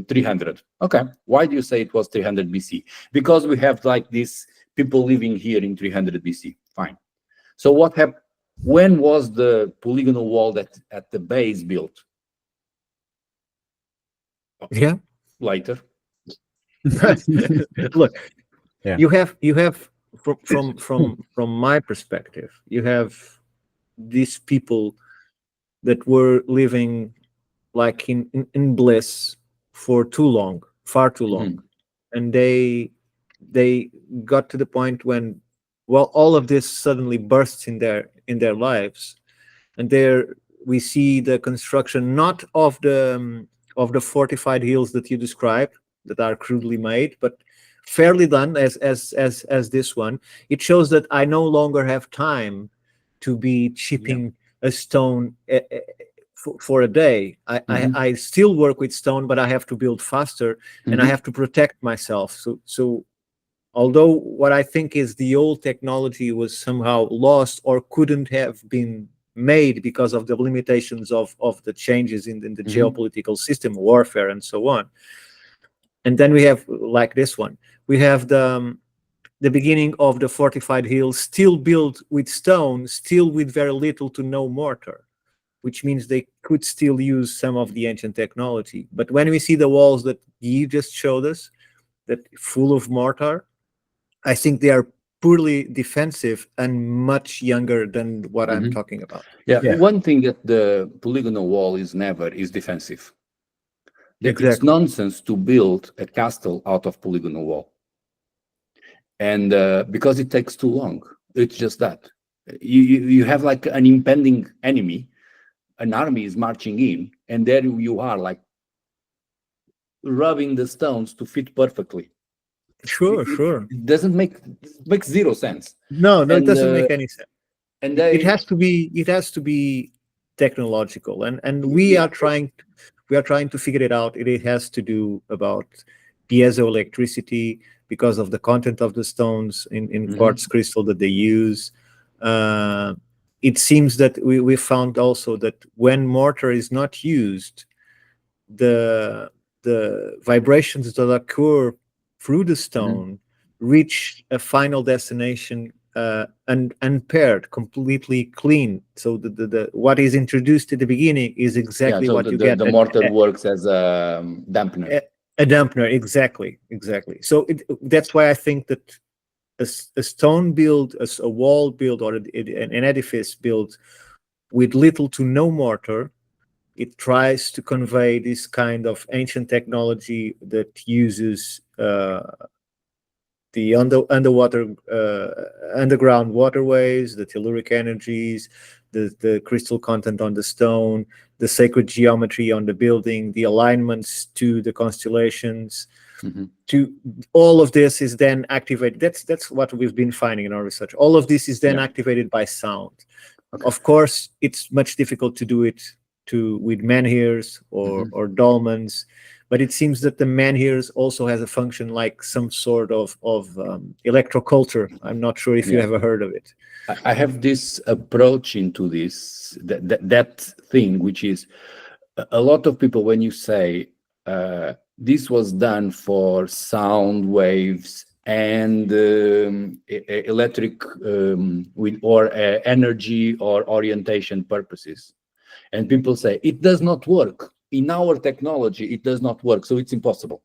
300. Okay, why do you say it was 300 BC? Because we have like these people living here in 300 BC. Fine. So what happened? When was the polygonal wall that at the base built? Later. Look, you have from my perspective, you have these people that were living like in bliss for far too long, and they got to the point when, well, all of this suddenly bursts in their lives, and there we see the construction not of the fortified hills that you described that are crudely made, but fairly done as this one. It shows that I no longer have time to be chipping a stone for a day. I still work with stone, but I have to build faster and I have to protect myself. So although what I think is the old technology was somehow lost or couldn't have been made because of the limitations of the changes in the geopolitical system, warfare and so on. And then we have like this one. We have the beginning of the fortified hills, still built with stone, still with very little to no mortar, which means they could still use some of the ancient technology. But when we see the walls that you just showed us, that full of mortar, I think they are poorly defensive and much younger than what I'm talking about. One thing that the polygonal wall is never is defensive. It's nonsense to build a castle out of polygonal wall. And because it takes too long. It's just that. You have like an impending enemy, an army is marching in, and there you are like rubbing the stones to fit perfectly. Sure. It doesn't makes zero sense. No, it doesn't make any sense. And it has to be technological, and we are trying to figure it out. It has to do about piezoelectricity because of the content of the stones in quartz crystal that they use. It seems that we found also that when mortar is not used, the vibrations that occur through the stone reach a final destination unpaired, completely clean. So the what is introduced at the beginning is exactly so what you the get. mortar works as a dampener. A dampener, exactly. So that's why I think that a stone build, a wall build, or an edifice built with little to no mortar, it tries to convey this kind of ancient technology that uses the underground waterways, the telluric energies, the crystal content on the stone, the sacred geometry on the building, the alignments to the constellations. To all of this is then activated. That's what we've been finding in our research. All of this is then activated by sound. Okay. Of course, it's much difficult to do it with menhirs or dolmens, but it seems that the menhirs also has a function like some sort of electroculture. I'm not sure if you ever heard of it. I have this approach into this, that thing, which is a lot of people, when you say this was done for sound waves and electric or energy or orientation purposes, and people say it does not work in our technology, it does not work, so it's impossible.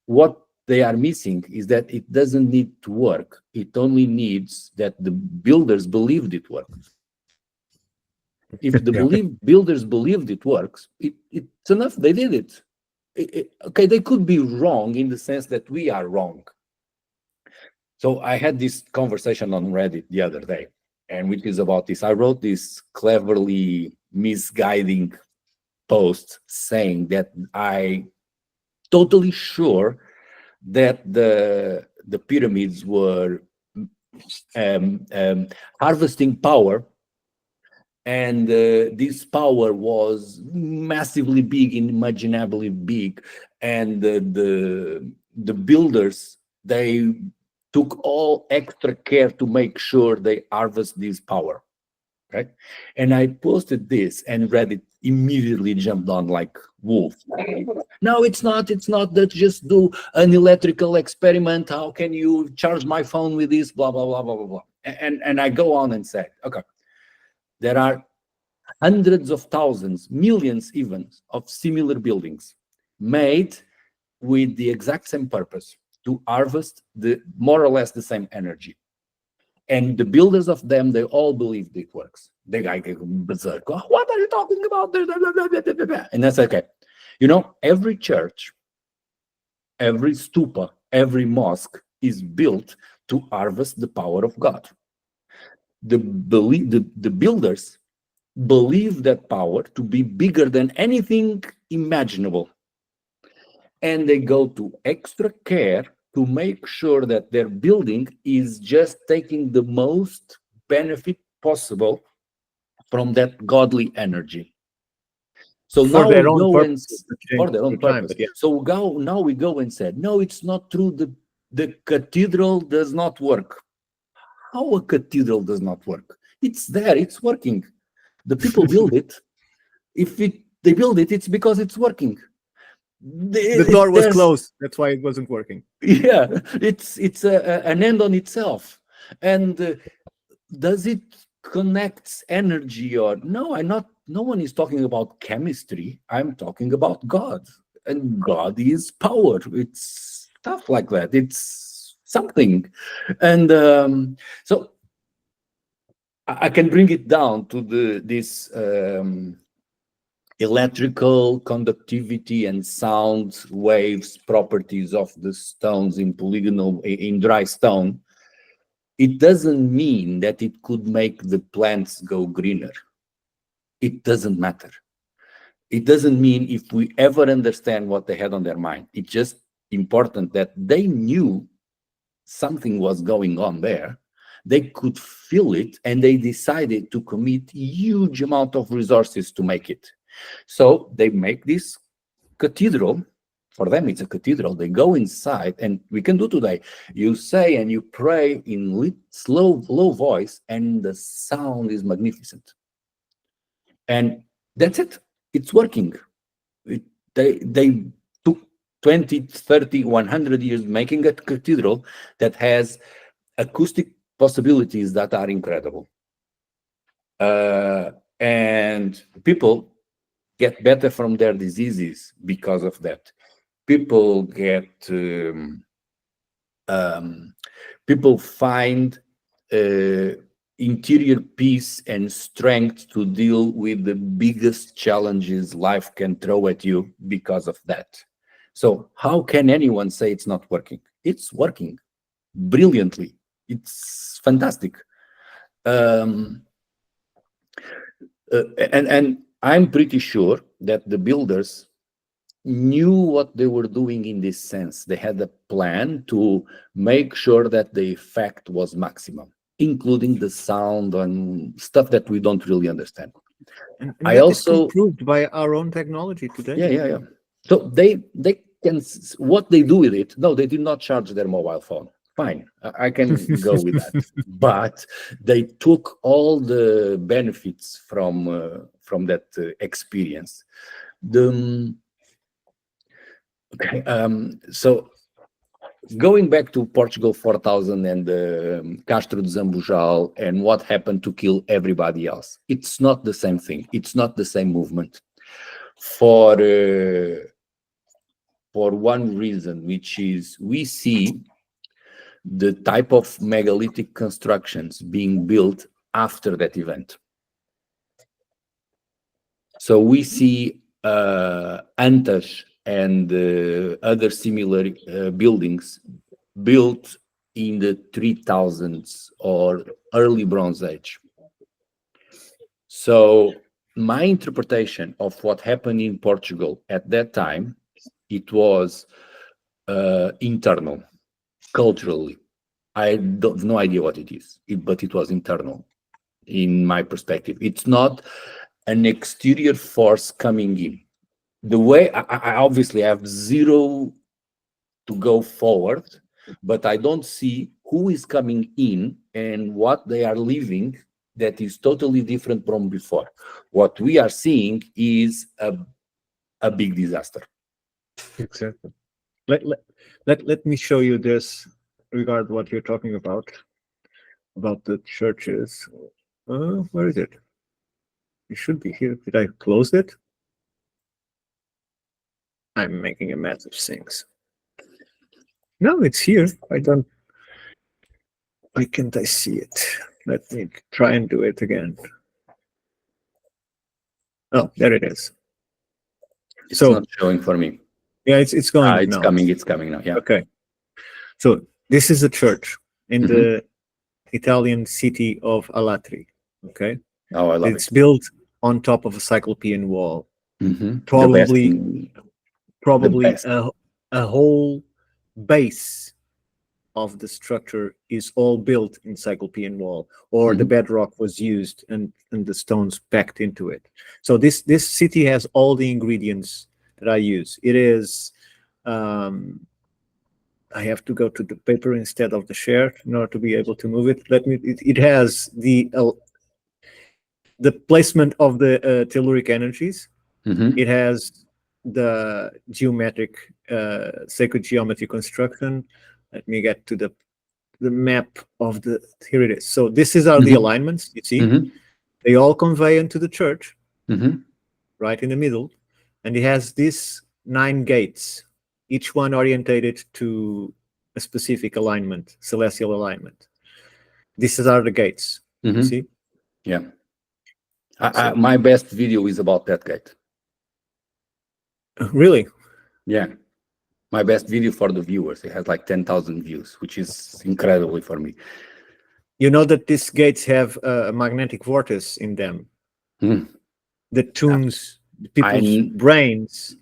What they are missing is that it doesn't need to work. It only needs that the builders believed it works. If the builders believed it works, it's enough. They did it. Okay, they could be wrong in the sense that we are wrong. So I had this conversation on Reddit the other day, and which is about this. I wrote this cleverly misguiding post saying that I totally sure that the pyramids were harvesting power, and this power was massively big, unimaginably big, and the builders, they took all extra care to make sure they harvest this power, right? And I posted this, and Reddit immediately jumped on like wolf. No, it's not. Let's just do an electrical experiment. How can you charge my phone with this? Blah, blah, blah, blah, blah, blah. And I go on and say, okay, there are hundreds of thousands, millions even, of similar buildings made with the exact same purpose, to harvest more or less the same energy. And the builders of them, they all believed it works. They guy go berserk. What are you talking about? And that's okay. You know, every church, every stupa, every mosque is built to harvest the power of God. The builders believe that power to be bigger than anything imaginable. And they go to extra care to make sure that their building is just taking the most benefit possible from that godly energy. So now we go and for their own purpose. So now we go and said, no, it's not true. The cathedral does not work. How a cathedral does not work? It's there. It's working. The people build it. If they build it, it's because it's working. The door was closed. That's why it wasn't working. Yeah, it's an end on itself. And does it connect energy or no? No one is talking about chemistry. I'm talking about God, and God is power. It's stuff like that. It's something, and so I can bring it down to this electrical conductivity and sound waves properties of the stones in dry stone. It doesn't mean that it could make the plants go greener. It doesn't matter. It doesn't mean if we ever understand what they had on their mind. It's just important that they knew something was going on there. They could feel it, and they decided to commit huge amount of resources to make it. So they make this cathedral. For them, it's a cathedral. They go inside, and we can do today. You say and you pray in low voice, and the sound is magnificent. And that's it. It's working. They took 20, 30, 100 years making a cathedral that has acoustic possibilities that are incredible. And people get better from their diseases because of that. People get people find interior peace and strength to deal with the biggest challenges life can throw at you because of that. So how can anyone say it's not working? It's working brilliantly. It's fantastic. And I'm pretty sure that the builders knew what they were doing in this sense. They had a plan to make sure that the effect was maximum, including the sound and stuff that we don't really understand. And I that also is proved by our own technology today. yeah. So they can, what they do with it. No, they did not charge their mobile phone. Fine, I can go with that. But they took all the benefits from that experience. So going back to Portugal 4000 and Castro de Zambujal and what happened to kill everybody else, it's not the same thing. It's not the same movement. For one reason, which is we see the type of megalithic constructions being built after that event. So we see Antas and other similar buildings built in the 3000s or early Bronze Age. So my interpretation of what happened in Portugal at that time, it was internal, culturally. I have no idea what it is, but it was internal in my perspective. It's not an exterior force coming in. The way I obviously have zero to go forward, but I don't see who is coming in and what they are leaving that is totally different from before. What we are seeing is a big disaster. Exactly. Let me show you this regard what you're talking about the churches. Where is it? It should be here. Did I close it? I'm making a mess of things. No, it's here. I don't. Why can't I see it? Let me try and do it again. Oh, there it is. It's not showing for me. Yeah, it's going. It's now. coming. It's coming now. Yeah. Okay. So this is a church in the Italian city of Alatri. Okay. Oh, I love it. It's built on top of a Cyclopean wall. Probably a whole base of the structure is all built in Cyclopean wall, or the bedrock was used and the stones packed into it. So this city has all the ingredients that I use. It is I have to go to the paper instead of the share in order to be able to move it. It has the placement of the telluric energies. It has the geometric sacred geometry construction. Let me get to the map of the, here it is. So this is the alignments, you see. They all convey into the church, right in the middle. And it has these 9 gates, each one orientated to a specific alignment, celestial alignment. These are the gates, you see? Yeah. My best video is about that gate. Really? Yeah. My best video for the viewers. It has like 10,000 views, which is incredible for me. You know that these gates have a magnetic vortex in them that tunes people's brains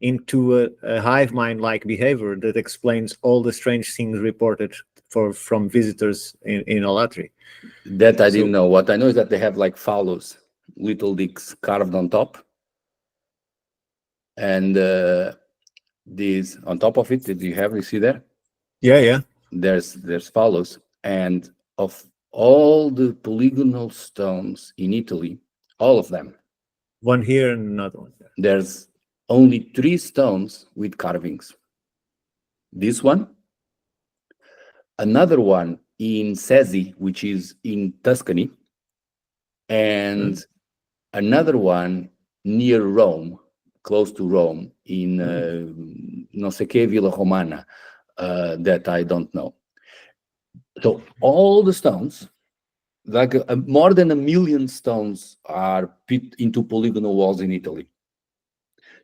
into a hive mind-like behavior that explains all the strange things reported from visitors in Alatri. That I didn't know. What I know is that they have like phallus, little dicks carved on top. And these on top of it, did you see there? Yeah. There's phallus, and of all the polygonal stones in Italy, all of them. One here and another one there. There's only 3 stones with carvings. This one, another one in Sesi, which is in Tuscany, and another one near Rome, close to Rome, in no sé qué Villa Romana, that I don't know. So all the stones, like more than 1 million stones, are put into polygonal walls in Italy.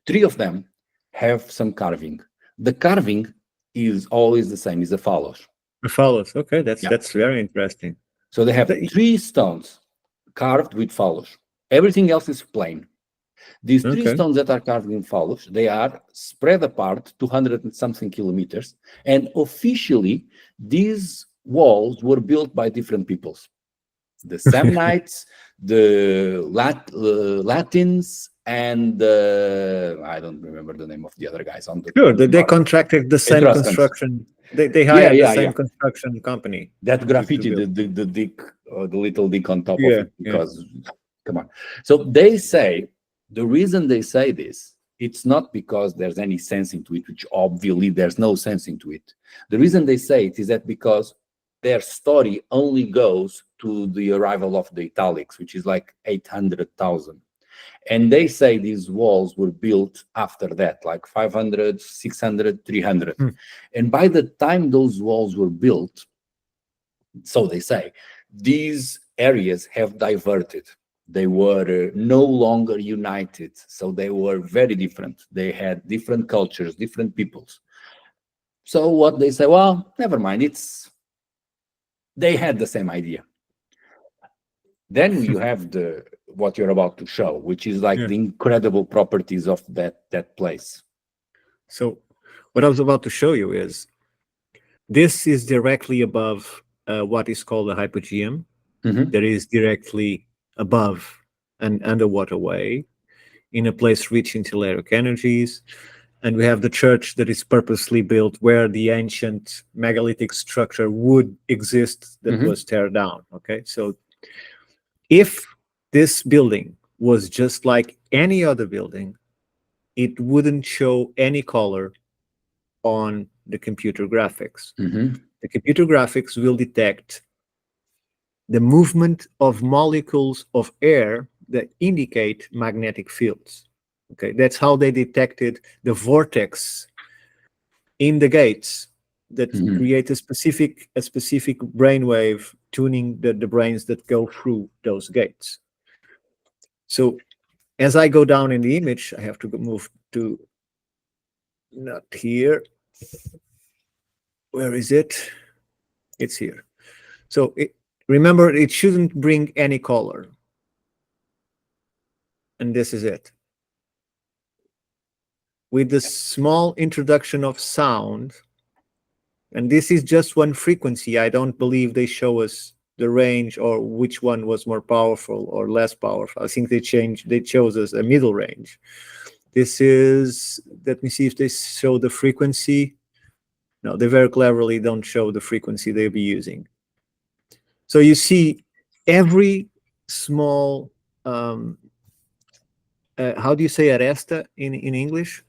3 of them have some carving. The carving is always the same, is a phallus. A phallus. Okay, that's very interesting. So they have 3 stones carved with phallus. Everything else is plain. These 3 stones that are carved in phallus, they are spread apart 200 and something kilometers, and officially these walls were built by different peoples. The Samnites, the Latins, and I don't remember the name of the other guys on the. Sure, they contracted the same construction. They hired the same construction company. That graffiti, the dick, the little dick on top of it, because come on. So they say the reason they say this, it's not because there's any sense into it, which obviously there's no sense into it. The reason they say it is that because their story only goes to the arrival of the Italics, which is like 800,000. And they say these walls were built after that, like 500, 600, 300. And by the time those walls were built, so they say, these areas have diverted. They were no longer united. So they were very different. They had different cultures, different peoples. So what they say, well, never mind. They had the same idea. Then you have what you're about to show, which is like the incredible properties of that place. So what I was about to show you is this is directly above what is called a hypogeum. That is directly above an underwater way in a place rich in telluric energies. And we have the church that is purposely built where the ancient megalithic structure would exist that was tear down. Okay, so if this building was just like any other building, it wouldn't show any color on the computer graphics. The computer graphics will detect the movement of molecules of air that indicate magnetic fields. Okay, that's how they detected the vortex in the gates that create a specific brainwave tuning the brains that go through those gates. So as I go down in the image, I have to move to not here. Where is it? It's here. So remember, it shouldn't bring any color. And this is it. With the small introduction of sound, and this is just one frequency. I don't believe they show us the range or which one was more powerful or less powerful. I think they chose us a middle range. This is, let me see if they show the frequency. No, they very cleverly don't show the frequency they'll be using. So you see every small, how do you say aresta in English?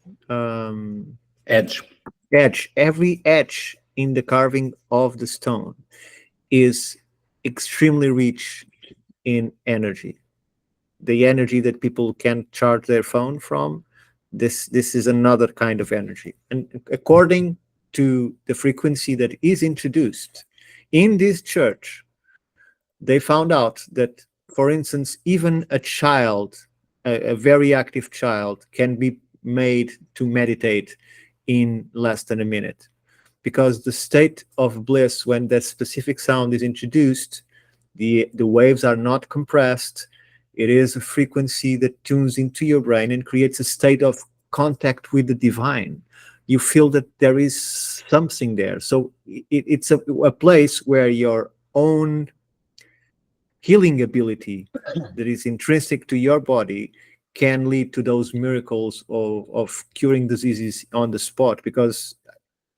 Edge. Every edge in the carving of the stone is extremely rich in energy. The energy that people can charge their phone from, this is another kind of energy. And according to the frequency that is introduced in this church, they found out that, for instance, even a child, a very active child, can be made to meditate in less than a minute, because the state of bliss, when that specific sound is introduced, the waves are not compressed. It is a frequency that tunes into your brain and creates a state of contact with the divine. You feel that there is something there. So it's a place where your own healing ability that is intrinsic to your body can lead to those miracles of curing diseases on the spot, because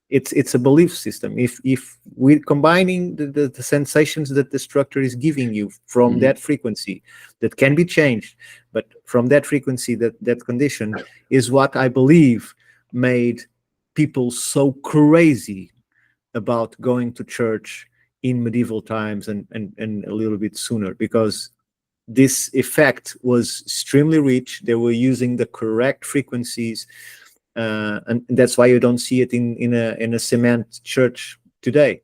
it's a belief system. If we're combining the sensations that the structure is giving you from that frequency that can be changed, but from that frequency, that condition is what I believe made people so crazy about going to church in medieval times and a little bit sooner, because this effect was extremely rich. They were using the correct frequencies, and that's why you don't see it in a cement church today.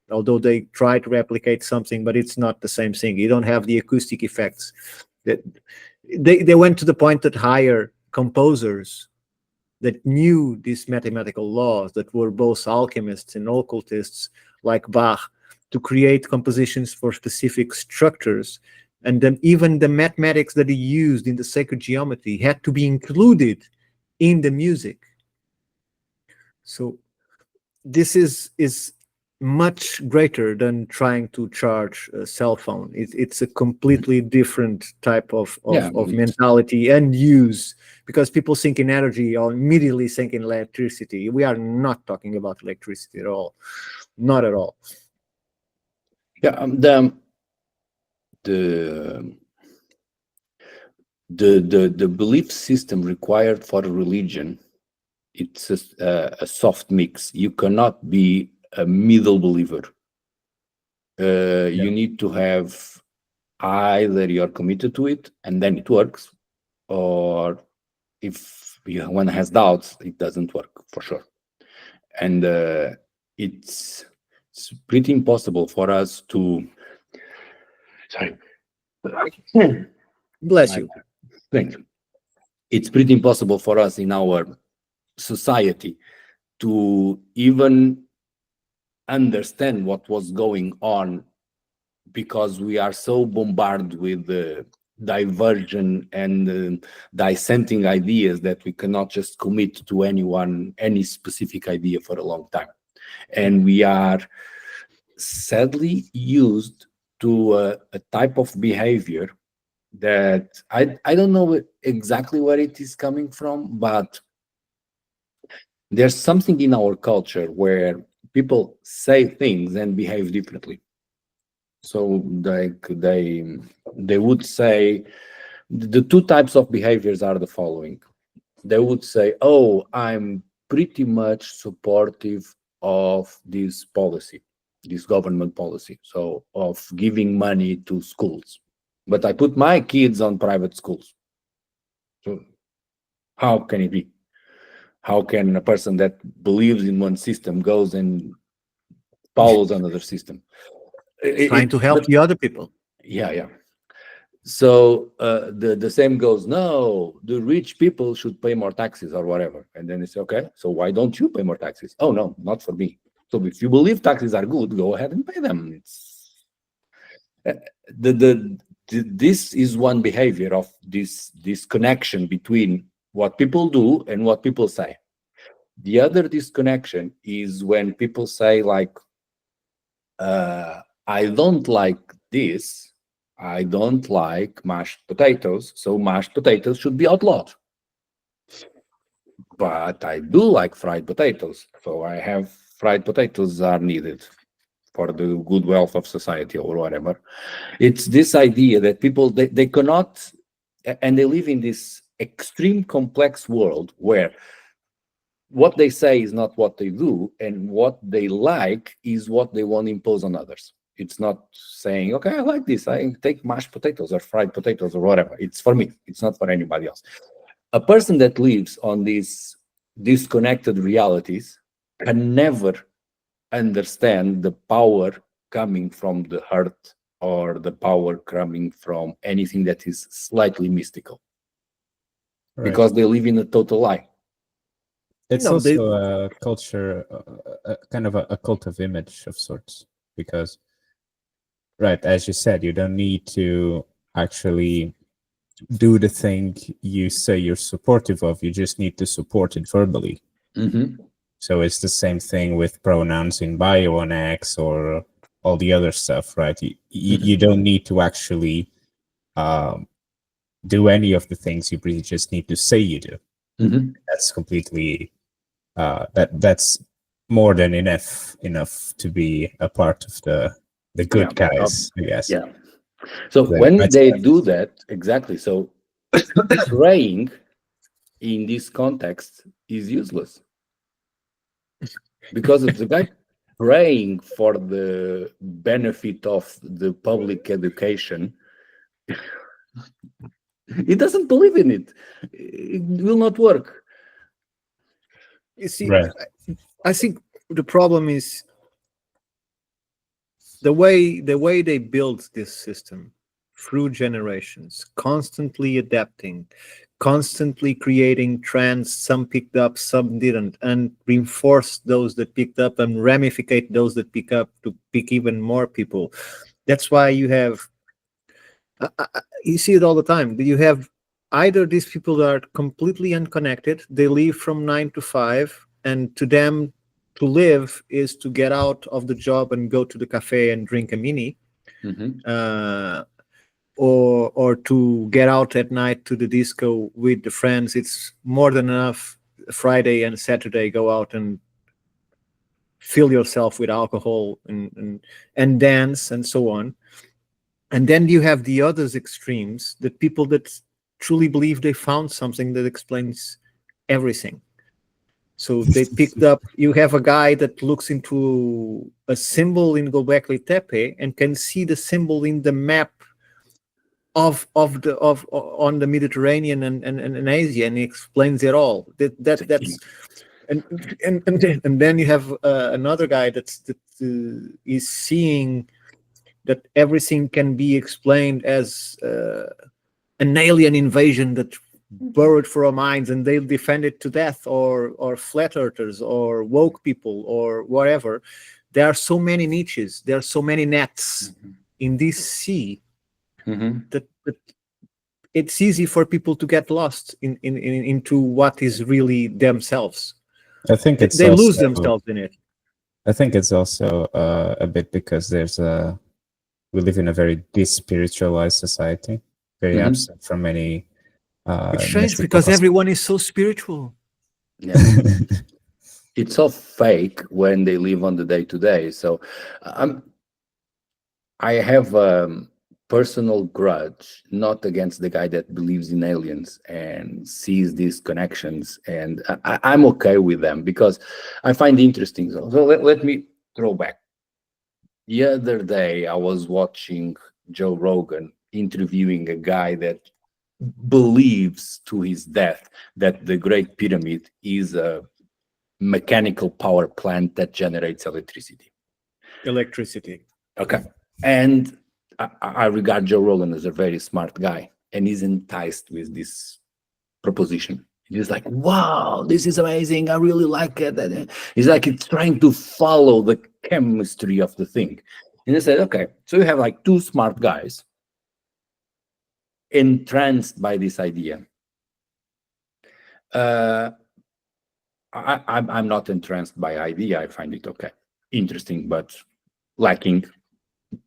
Although they try to replicate something, but it's not the same thing. You don't have the acoustic effects. That they went to the point that hire composers that knew these mathematical laws, that were both alchemists and occultists like Bach, to create compositions for specific structures. And then even the mathematics that he used in the sacred geometry had to be included in the music. So this is much greater than trying to charge a cell phone. It's a completely different type of mentality and use, because people think in energy or immediately think in electricity. We are not talking about electricity at all. Not at all. Yeah, the belief system required for a religion, it's a soft mix. You cannot be a middle believer. You need to have either you're committed to it and then it works, or if one has doubts, it doesn't work for sure. And it's pretty impossible for us to. Sorry. Bless you. Thank you. It's pretty impossible for us in our society to even understand what was going on, because we are so bombarded with divergent and dissenting ideas that we cannot just commit to any specific idea for a long time. And we are sadly used to a type of behavior that I don't know exactly where it is coming from, but there's something in our culture where people say things and behave differently. So they would say the two types of behaviors are the following. They would say, oh, I'm pretty much supportive of this policy, this government policy, so of giving money to schools, but I put my kids on private schools. So how can it be? How can a person that believes in one system goes and follows another system? Trying to help the other people. Yeah. So the same goes, no, the rich people should pay more taxes or whatever. And then it's okay, so why don't you pay more taxes? Oh, no, not for me. So if you believe taxes are good, go ahead and pay them. It's this is one behavior of this connection between what people do and what people say. The other disconnection is when people say, like, I don't like this. I don't like mashed potatoes, so mashed potatoes should be outlawed. But I do like fried potatoes, so I have fried potatoes are needed for the good wealth of society or whatever. It's this idea that people, they cannot, and they live in this extreme complex world where what they say is not what they do, and what they like is what they want to impose on others. It's not saying, okay, I like this, I take mashed potatoes or fried potatoes or whatever. It's for me, it's not for anybody else. A person that lives on these disconnected realities can never understand the power coming from the heart, or the power coming from anything that is slightly mystical. Right. Because they live in a total lie. It's also a culture, kind of a cult of image of sorts, because, right, as you said, you don't need to actually do the thing you say you're supportive of, you just need to support it verbally. Mm-hmm. So it's the same thing with pronouns in Bio on X or all the other stuff, right? You don't need to actually do any of the things, you just need to say you do. Mm-hmm. That's completely that's more than enough to be a part of the good guys, I guess. Yeah. So when they do that, exactly. So praying in this context is useless, because of the guy. praying for the benefit of the public education, he doesn't believe in it. It will not work. You see, Right. I think the problem is the way they built this system through generations, constantly adapting, constantly creating trends. Some picked up, some didn't, and reinforce those that picked up and ramificate those that pick up to pick even more people. That's why you have, you see it all the time. You have either these people that are completely unconnected, they live from 9 to 5, and to them to live is to get out of the job and go to the cafe and drink a mini, or to get out at night to the disco with the friends. It's more than enough. Friday and Saturday, go out and fill yourself with alcohol and dance and so on. And then you have the others extremes, the people that truly believe they found something that explains everything. So they picked up, you have a guy that looks into a symbol in Göbekli Tepe and can see the symbol in the map of on the Mediterranean and Asia, and he explains it all. That's and then you have another guy that is seeing that everything can be explained as an alien invasion that burrowed through our minds, and they'll defend it to death, or flat earthers, or woke people, or whatever. There are so many niches, there are so many nets in this sea that it's easy for people to get lost into what is really themselves. I think it's they also, lose themselves in it. I think it's also a bit because we live in a very despiritualized society, very absent from any. It's strange because everyone is so spiritual. Yeah. It's so fake when they live on the day-to-day. So I have a personal grudge, not against the guy that believes in aliens and sees these connections, and I'm okay with them because I find it interesting. So let me throw back. The other day I was watching Joe Rogan interviewing a guy that believes to his death that the Great Pyramid is a mechanical power plant that generates electricity. Okay. And I regard Joe Rogan as a very smart guy, and he's enticed with this proposition. He's like, wow, this is amazing. I really like it. And he's like, it's trying to follow the chemistry of the thing. And I said, okay, so you have like two smart guys entranced by this idea. I'm not entranced by idea. I find it okay, interesting, but lacking.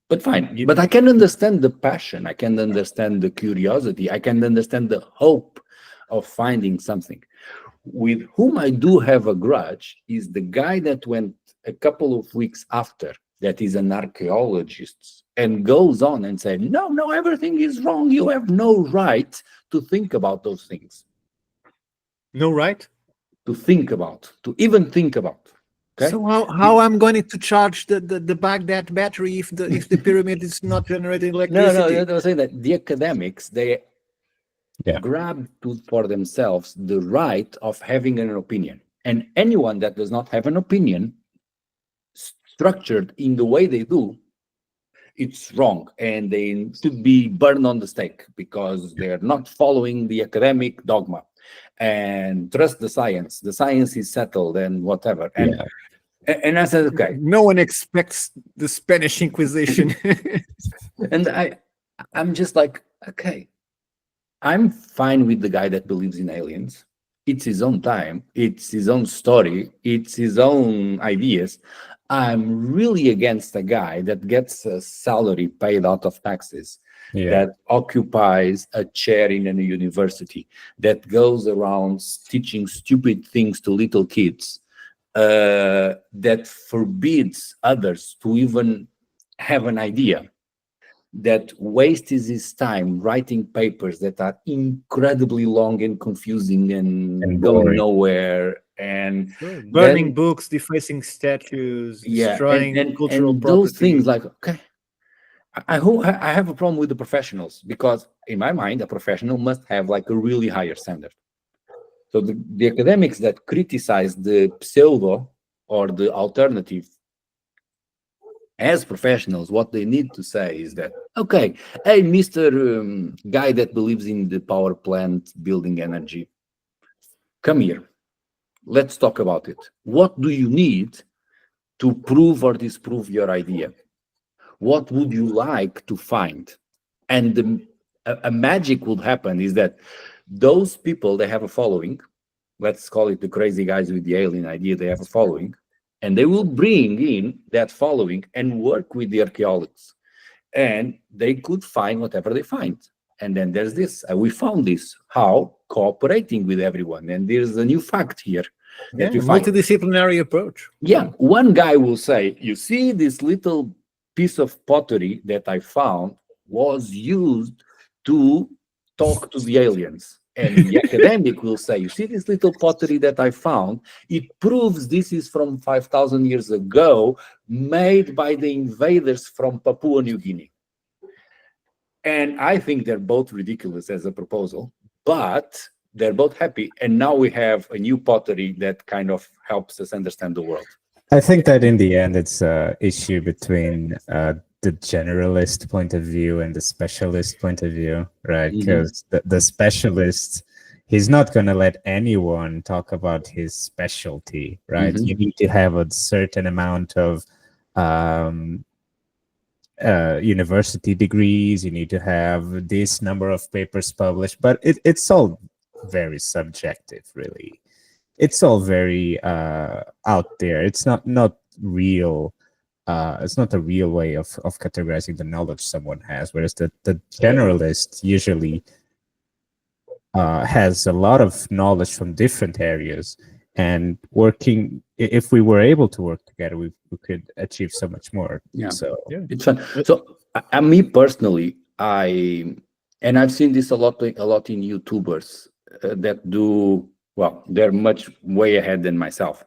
But fine. But I can understand the passion. I can understand the curiosity. I can understand the hope of finding something. With whom I do have a grudge is the guy that went a couple of weeks after, that is an archaeologist, and goes on and said, no, everything is wrong. You have no right to think about those things. No right? To even think about. Okay? So how I'm going to charge the Baghdad battery if the pyramid is not generating electricity? No, I was saying that the academics, they grab for themselves the right of having an opinion. And anyone that does not have an opinion structured in the way they do, it's wrong. And they should be burned on the stake because they're not following the academic dogma. And trust the science. The science is settled and whatever. And I said, okay. No one expects the Spanish Inquisition. And I'm just like, okay, I'm fine with the guy that believes in aliens. It's his own time. It's his own story. It's his own ideas. I'm really against a guy that gets a salary paid out of taxes, that occupies a chair in a university, that goes around teaching stupid things to little kids, that forbids others to even have an idea. that wastes his time writing papers that are incredibly long and confusing and going boring. nowhere, and Burning then books, defacing statues, yeah, destroying cultural and those property. things, like, okay, I have a problem with the professionals, because in my mind a professional must have like a really higher standard. So the academics that criticize the pseudo or the alternative as professionals, what they need to say is that, okay, hey, Mr. Guy that believes in the power plant building energy, come here. Let's talk about it. What do you need to prove or disprove your idea? What would you like to find? And a magic would happen is that those people, they have a following. Let's call it the crazy guys with the alien idea. They have a following, and they will bring in that following and work with the archaeologists, and they could find whatever they find. And then there's this, we found this, how? Cooperating with everyone. And there's a new fact here that we find. Multidisciplinary approach. Yeah, one guy will say, you see, this little piece of pottery that I found was used to talk to the aliens. And the academic will say, you see this little pottery that I found, it proves this is from 5,000 years ago, made by the invaders from Papua New Guinea. And I think they're both ridiculous as a proposal, but they're both happy. And now we have a new pottery that kind of helps us understand the world. I think that in the end, it's an issue between the generalist point of view and the specialist point of view, right? Because the specialist, he's not going to let anyone talk about his specialty, right? You need to have a certain amount of university degrees, you need to have this number of papers published, but it's all very subjective, really. It's all very out there. It's not real. It's not a real way of categorizing the knowledge someone has, whereas the generalist usually has a lot of knowledge from different areas, and working, if we were able to work together, we could achieve so much more. Yeah. So it's fun. So me personally, I've seen this a lot in YouTubers that do well. They're much way ahead than myself,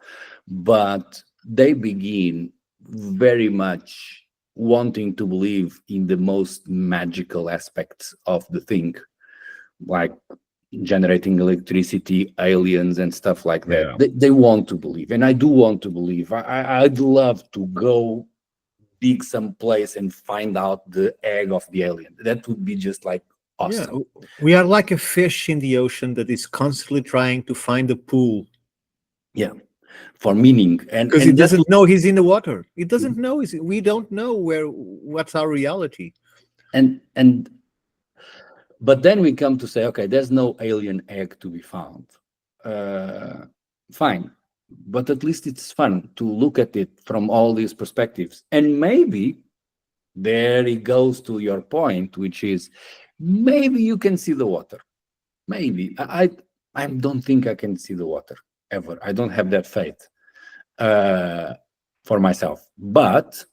but they begin very much wanting to believe in the most magical aspects of the thing, like generating electricity, aliens, and stuff like that. Yeah. They want to believe, and I do want to believe. I'd love to go dig someplace and find out the egg of the alien. That would be just like awesome. Yeah, we are like a fish in the ocean that is constantly trying to find a pool. Yeah, for meaning, and because he doesn't know he's in the water. He doesn't know. We don't know what's our reality. But then we come to say, okay, there's no alien egg to be found. Fine, but at least it's fun to look at it from all these perspectives. And maybe there it goes to your point, which is maybe you can see the water. Maybe I don't think I can see the water ever. I don't have that faith for myself, but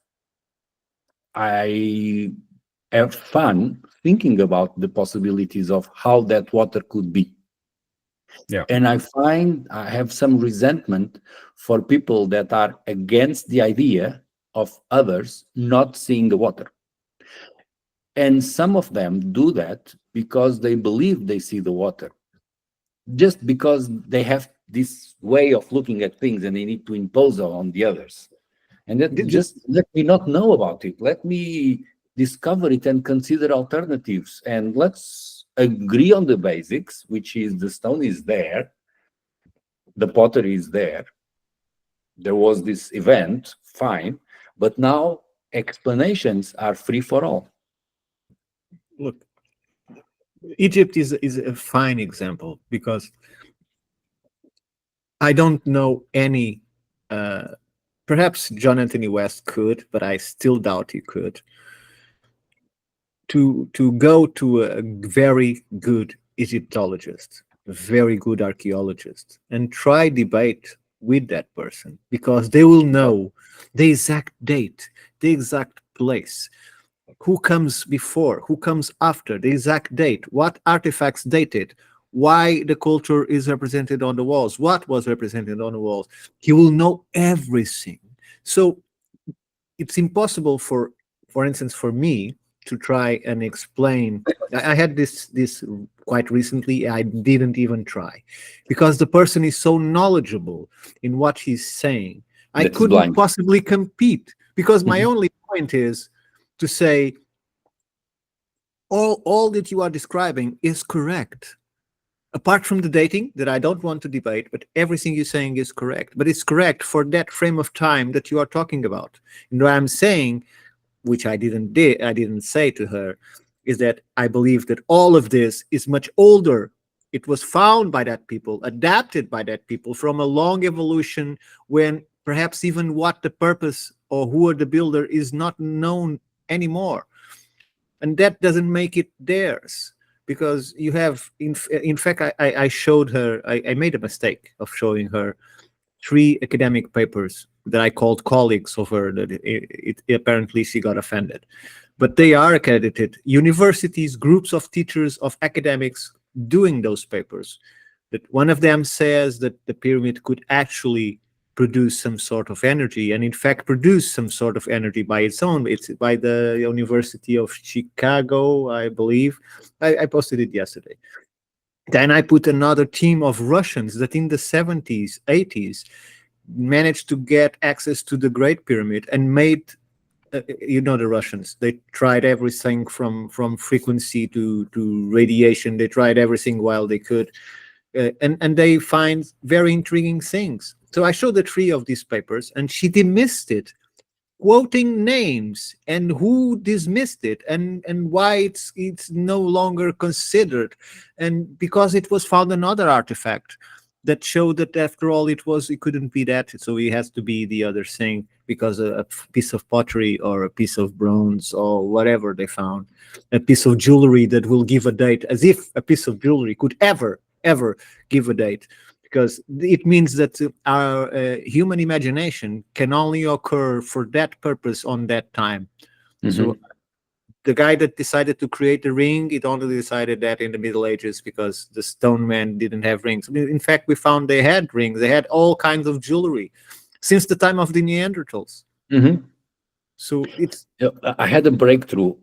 I have fun thinking about the possibilities of how that water could be. Yeah. And I find I have some resentment for people that are against the idea of others not seeing the water. And some of them do that because they believe they see the water, just because they have this way of looking at things and they need to impose on the others. And that just let me not know about it. Let me discover it and consider alternatives. And let's agree on the basics, which is the stone is there, the pottery is there, there was this event, fine, but now explanations are free for all. Look, Egypt is a fine example because I don't know any. Perhaps John Anthony West could, but I still doubt he could. To go to a very good Egyptologist, a very good archaeologist, and try debate with that person, because they will know the exact date, the exact place, who comes before, who comes after, the exact date, what artifacts dated, why the culture is represented on the walls, what was represented on the walls. He will know everything. So it's impossible for instance, for me to try and explain. I had this quite recently. I didn't even try, because the person is so knowledgeable in what he's saying. I That's couldn't blind. possibly compete, because my Mhm. only point is to say all that you are describing is correct. Apart from the dating that I don't want to debate, but everything you're saying is correct. But it's correct for that frame of time that you are talking about. And what I'm saying, which I didn't say to her, is that I believe that all of this is much older. It was found by that people, adapted by that people from a long evolution, when perhaps even what the purpose or who are the builder is not known anymore. And that doesn't make it theirs, because you have, in fact, I showed her, I made a mistake of showing her three academic papers that I called colleagues of her, that apparently she got offended. But they are accredited universities, groups of teachers, of academics doing those papers. That one of them says that the pyramid could actually produce some sort of energy, and in fact produce some sort of energy by its own. It's by the University of Chicago, I believe. I posted it yesterday. Then I put another team of Russians that in the 70s, 80s managed to get access to the Great Pyramid and made, the Russians, they tried everything from frequency to radiation. They tried everything while they could, and they find very intriguing things. So I showed the three of these papers, and she dismissed it, quoting names and who dismissed it, and why it's no longer considered, and because it was found another artifact that showed that after all it couldn't be that, so it has to be the other thing, because a piece of pottery or a piece of bronze or whatever they found, a piece of jewelry that will give a date, as if a piece of jewelry could ever give a date, because it means that our human imagination can only occur for that purpose on that time. So the guy that decided to create the ring, it only decided that in the Middle Ages, because the stone men didn't have rings. I mean, in fact, we found they had rings. They had all kinds of jewelry since the time of the Neanderthals. Mhm. So it's Yeah, I had a breakthrough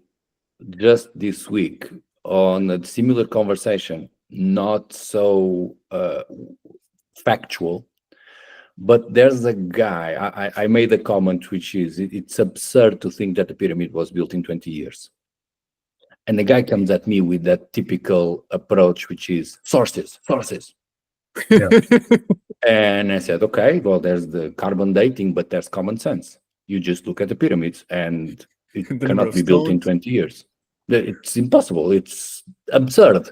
just this week on a similar conversation, not so factual, but there's a guy. I made a comment, which is it's absurd to think that the pyramid was built in 20 years. And the guy comes at me with that typical approach, which is sources. Yeah. And I said, okay, well, there's the carbon dating, but there's common sense. You just look at the pyramids, and it the number cannot of be built in stones. 20 years. It's impossible. It's absurd.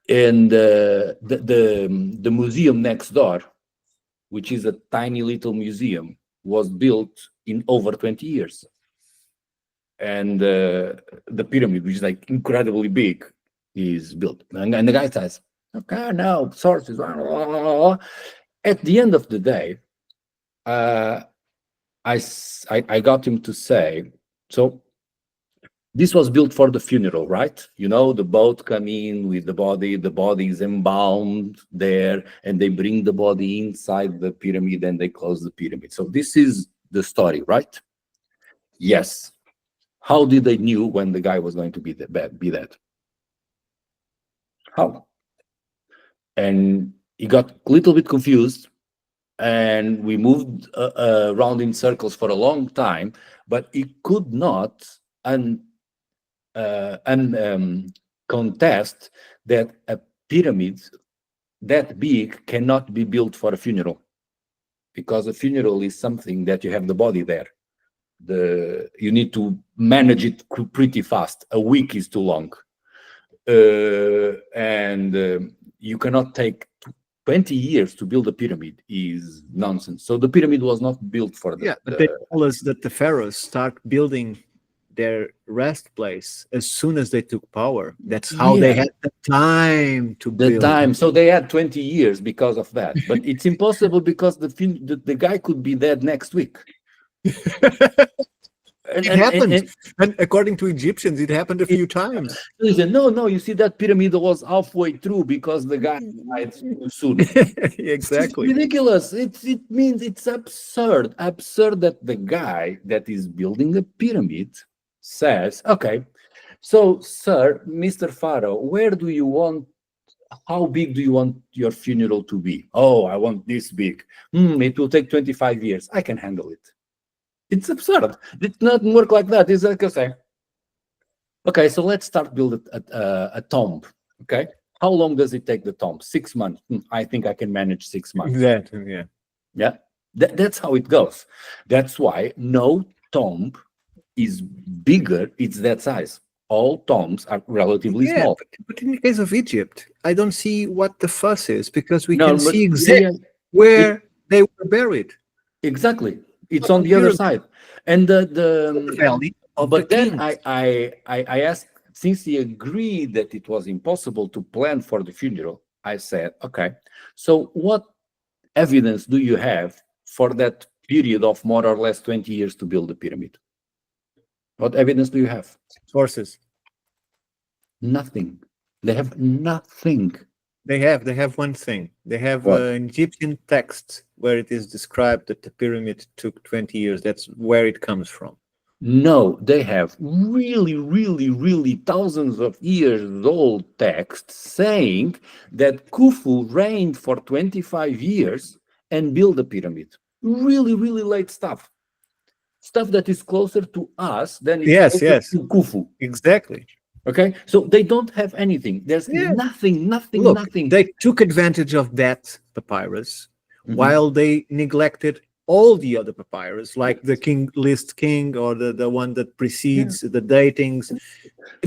And the museum next door, which is a tiny little museum, was built in over 20 years. And the pyramid, which is like incredibly big, is built. And the guy says, okay, now sources. At the end of the day, I got him to say, so this was built for the funeral, right? You know, the boat come in with the body is embalmed there, and they bring the body inside the pyramid and they close the pyramid. So this is the story, right? Yes. How did they knew when the guy was going to be dead? How? And he got a little bit confused, and we moved around in circles for a long time, but he could not contest that a pyramid that big cannot be built for a funeral, because a funeral is something that you have the body there. You need to manage it pretty fast. A week is too long, and you cannot take 20 years to build a pyramid is nonsense. So the pyramid was not built for the. Yeah, but they tell us that the pharaohs start building their rest place as soon as they took power. That's how they had the time to the build. time. So they had 20 years because of that. But it's impossible, because the guy could be dead next week. And, It and, happened, and, and according to Egyptians, it happened a few times. he said, no, you see that pyramid was halfway through because the guy died too soon. It's Exactly. ridiculous. It means it's absurd that the guy that is building a pyramid says, okay, so sir, Mr. Pharaoh, how big do you want your funeral to be? Oh, I want this big. It will take 25 years. I can handle it. It's absurd. It doesn't work like that. It's like, okay, so let's start build a tomb. Okay, how long does it take the tomb? 6 months. I think I can manage 6 months. Exactly. Yeah. Yeah, that's how it goes. That's why no tomb is bigger. It's that size. All tombs are relatively Yeah, small. but in the case of Egypt, I don't see what the fuss is because we No, can but see yeah, exactly where they were buried. exactly. It's on the other side, and The valley of the but then kings. I asked, since he agreed that it was impossible to plan for the funeral. I said, okay, so what evidence do you have for that period of more or less 20 years to build the pyramid? What evidence do you have? Sources. Nothing. They have nothing. They have one thing. They have What? an Egyptian text where it is described that the pyramid took 20 years. That's where it comes from. No, they have really thousands of years old text saying that Khufu reigned for 25 years and built the pyramid. Really late stuff. Stuff that is closer to us than it's Yes, closer yes, to Khufu. exactly. Okay, so they don't have anything. There's Yeah. nothing. Look, they took advantage of that papyrus while they neglected all the other papyrus, like the King List King or the one that precedes the datings.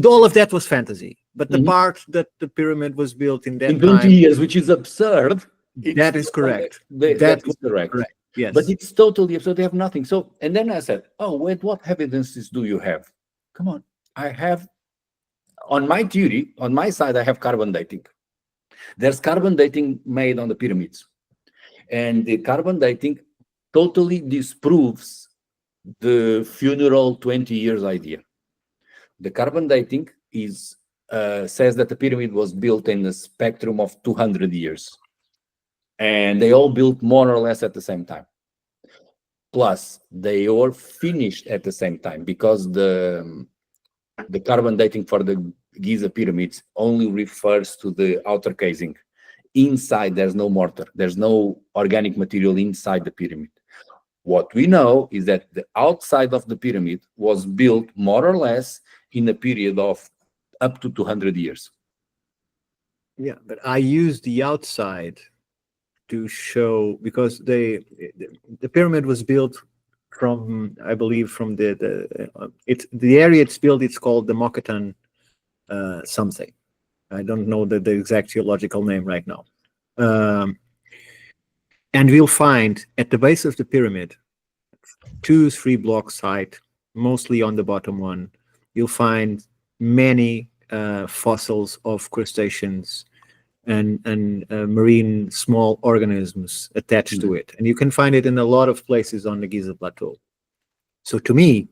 All of that was fantasy. But the part that the pyramid was built in that in 20 time, years, which is absurd. that is correct. That is correct. Yes. But it's totally absurd. They have nothing. So, and then I said, oh, wait, what evidences do you have? Come on. I have, on my theory, on my side, I have carbon dating. There's carbon dating made on the pyramids. And the carbon dating totally disproves the funeral 20 years idea. The carbon dating is says that the pyramid was built in a spectrum of 200 years. And they all built more or less at the same time. Plus, they all finished at the same time because the carbon dating for the Giza pyramids only refers to the outer casing. Inside, there's no mortar. There's no organic material inside the pyramid. What we know is that the outside of the pyramid was built more or less in a period of up to 200 years. Yeah, but I use the outside to show, because the pyramid was built from, I believe, from the area it's built. It's called the Mokattam something. I don't know the exact geological name right now. And we'll find at the base of the pyramid, 2-3 blocks height, mostly on the bottom one, you'll find many fossils of crustaceans and marine small organisms attached to it. And you can find it in a lot of places on the Giza Plateau. So to me,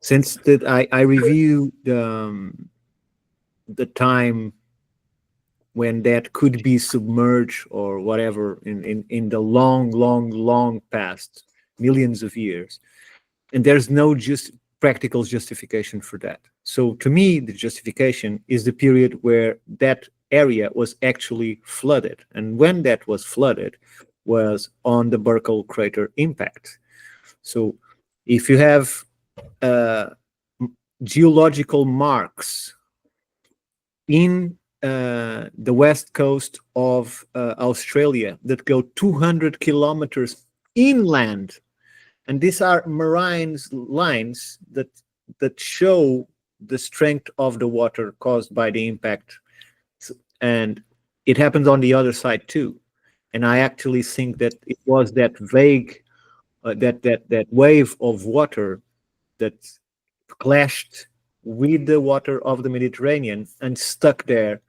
since that I review the time when that could be submerged or whatever in the long past, millions of years, and there's no practical justification for that. So to me, the justification is the period where that area was actually flooded, and when that was flooded was on the Burckle crater impact. So if you have geological marks in the west coast of Australia that go 200 kilometers inland, and these are marine lines that show the strength of the water caused by the impact, and it happens on the other side too. And I actually think that it was that vague, that wave of water that clashed with the water of the Mediterranean and stuck there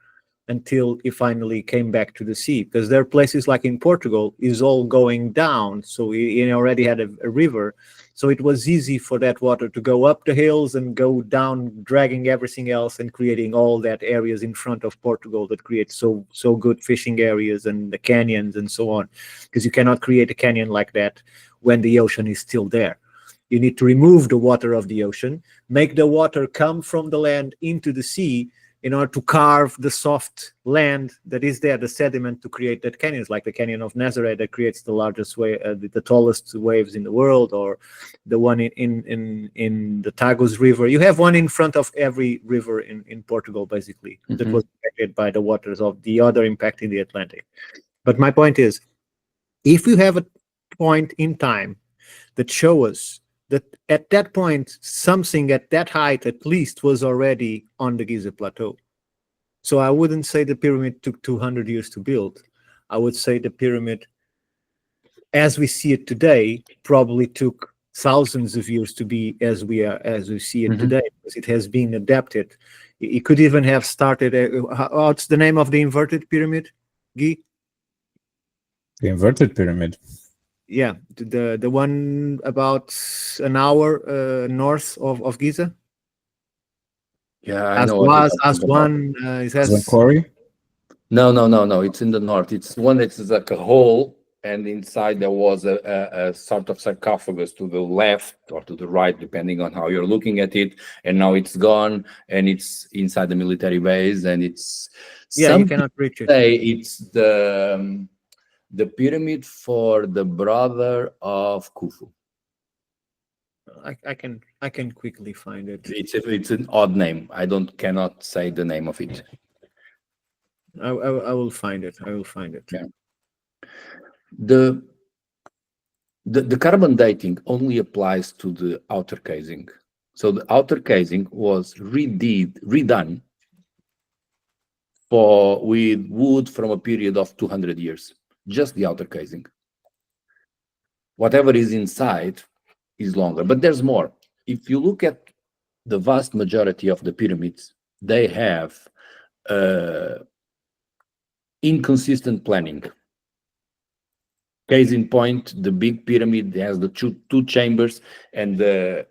until it finally came back to the sea. Because there are places like in Portugal is all going down, so it already had a river, so it was easy for that water to go up the hills and go down, dragging everything else and creating all that areas in front of Portugal that create so good fishing areas and the canyons and so on. Because you cannot create a canyon like that when the ocean is still there. You need to remove the water of the ocean, make the water come from the land into the sea in order to carve the soft land that is there, the sediment, to create that canyons, like the Canyon of Nazareth that creates the largest wave, the tallest waves in the world, or the one in the Tagus River. You have one in front of every river in Portugal, basically, that was impacted by the waters of the other impact in the Atlantic. But my point is, if you have a point in time that shows us that at that point, something at that height at least was already on the Giza Plateau. So I wouldn't say the pyramid took 200 years to build. I would say the pyramid, as we see it today, probably took thousands of years to be as we see it today, because it has been adapted. It could even have started. What's the name of the inverted pyramid, Guy? The inverted pyramid. Yeah, the one about an hour north of Giza. Yeah, I know. Aswan. It has Quarry? No. It's in the north. It's one that's like a hole, and inside there was a sort of sarcophagus to the left or to the right, depending on how you're looking at it. And now it's gone, and it's inside the military base, and it's you cannot reach it. Say it's the pyramid for the brother of Khufu. I can quickly find it. It's an odd name. Cannot say the name of it. I will find it. I will find it. Yeah. The carbon dating only applies to the outer casing. So the outer casing was redone with wood from a period of 200 years. Just the outer casing. Whatever is inside is longer, but there's more. If you look at the vast majority of the pyramids, they have inconsistent planning. Case in point, the big pyramid has the two chambers, and the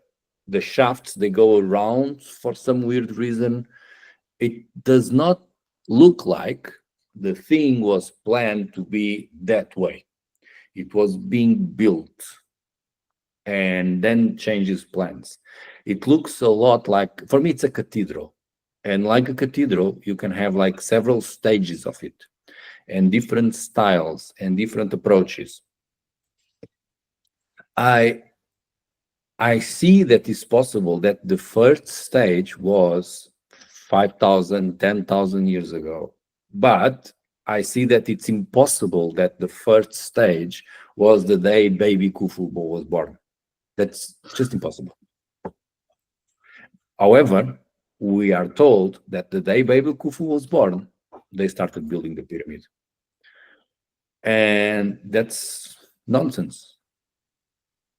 shafts, they go around for some weird reason. It does not look like the thing was planned to be that way. It was being built and then changes plans. It looks a lot like, for me, it's a cathedral. And like a cathedral, you can have like several stages of it and different styles and different approaches. I see that it's possible that the first stage was 5,000, 10,000 years ago, but I see that it's impossible that the first stage was the day baby Khufu was born. That's just impossible. However, we are told that the day baby Khufu was born, they started building the pyramid. And that's nonsense.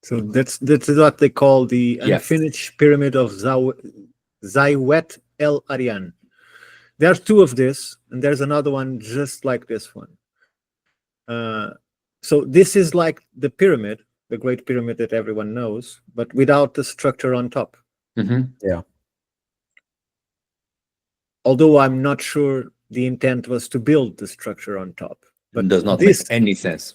So that's what they call the unfinished pyramid of Zaiwet El Aryan. There's two of this, and there's another one just like this one. So this is like the pyramid, the Great Pyramid that everyone knows, but without the structure on top. Yeah. Although I'm not sure the intent was to build the structure on top. But it does not make any sense.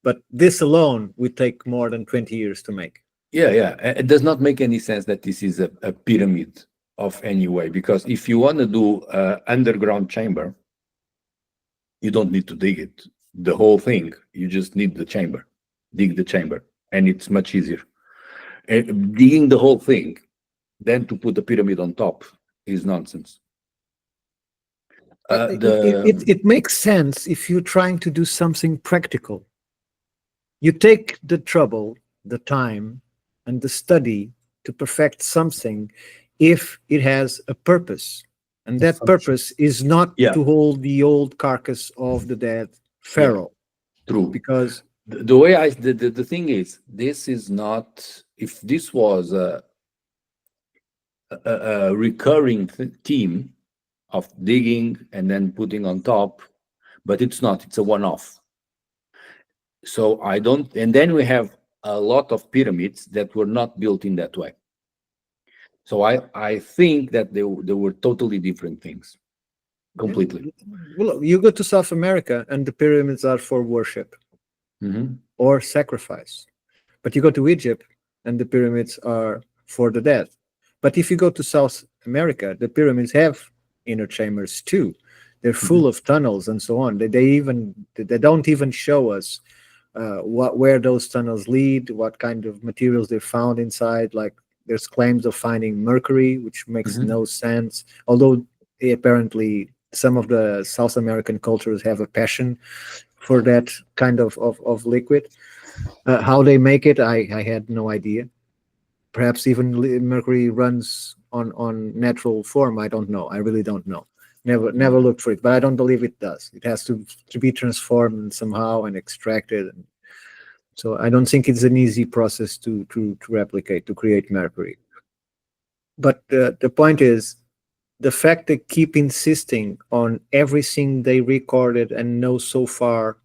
But this alone would take more than 20 years to make. Yeah. It does not make any sense that this is a pyramid of any way, because if you want to do an underground chamber, you don't need to dig it, the whole thing. You just need the chamber, dig the chamber, and it's much easier. And digging the whole thing, then to put the pyramid on top is nonsense. It makes sense if you're trying to do something practical. You take the trouble, the time, and the study to perfect something if it has a purpose. And that purpose is not to hold the old carcass of the dead pharaoh. True. Because the way the thing is, this is not, if this was a recurring theme, of digging and then putting on top, but it's not. It's a one-off. So I don't. And then we have a lot of pyramids that were not built in that way. So I think that they were totally different things, completely. Well, you go to South America and the pyramids are for worship or sacrifice. But you go to Egypt and the pyramids are for the dead. But if you go to South America, the pyramids have inner chambers too. They're full of tunnels and so on. They don't even show us where those tunnels lead, what kind of materials they found inside. Like there's claims of finding mercury, which makes no sense. Although apparently some of the South American cultures have a passion for that kind of liquid. How they make it, I had no idea. Perhaps even mercury runs on natural form. I don't know. I really don't know. Never looked for it, but I don't believe it does. It has to be transformed somehow and extracted. And so I don't think it's an easy process to replicate, to create mercury. But the point is, the fact they keep insisting on everything they recorded and know so far,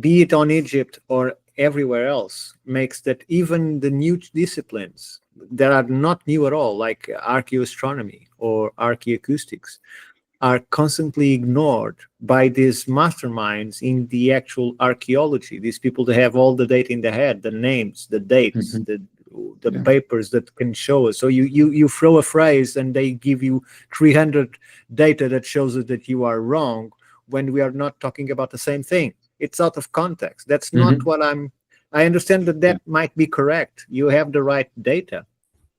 be it on Egypt or everywhere else, makes that even the new disciplines that are not new at all, like archaeoastronomy or archaeoacoustics, are constantly ignored by these masterminds in the actual archaeology. These people that have all the data in their head, the names, the dates, the papers that can show us. So you throw a phrase and they give you 300 data that shows us that you are wrong when we are not talking about the same thing. It's out of context. That's not what I understand that might be correct. You have the right data.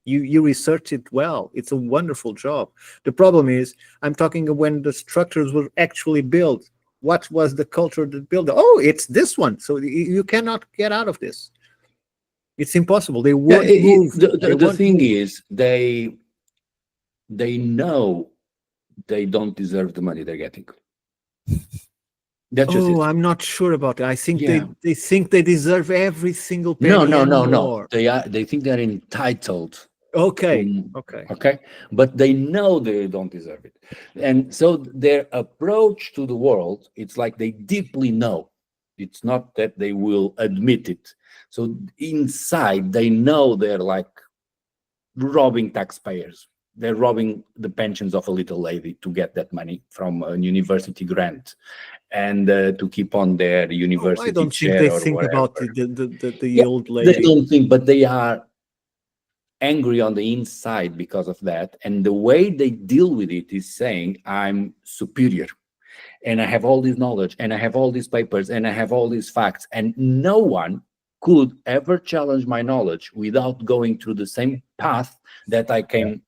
You research it well. It's a wonderful job. The problem is, I'm talking when the structures were actually built. What was the culture that built it? Oh, it's this one. So you cannot get out of this. It's impossible. They won't move. The thing is, they know they don't deserve the money they're getting. That's just it. I'm not sure about it. I think they think they deserve every single penny. No. They think they're entitled. Okay. But they know they don't deserve it. And so their approach to the world, it's like they deeply know. It's not that they will admit it. So inside, they know they're like robbing taxpayers. They're robbing the pensions of a little lady to get that money from a university grant and to keep on their university I don't chair think they or think whatever. about the old lady. They don't think, but they are angry on the inside because of that. And the way they deal with it is saying, I'm superior. And I have all this knowledge, and I have all these papers, and I have all these facts, and no one could ever challenge my knowledge without going through the same path that I came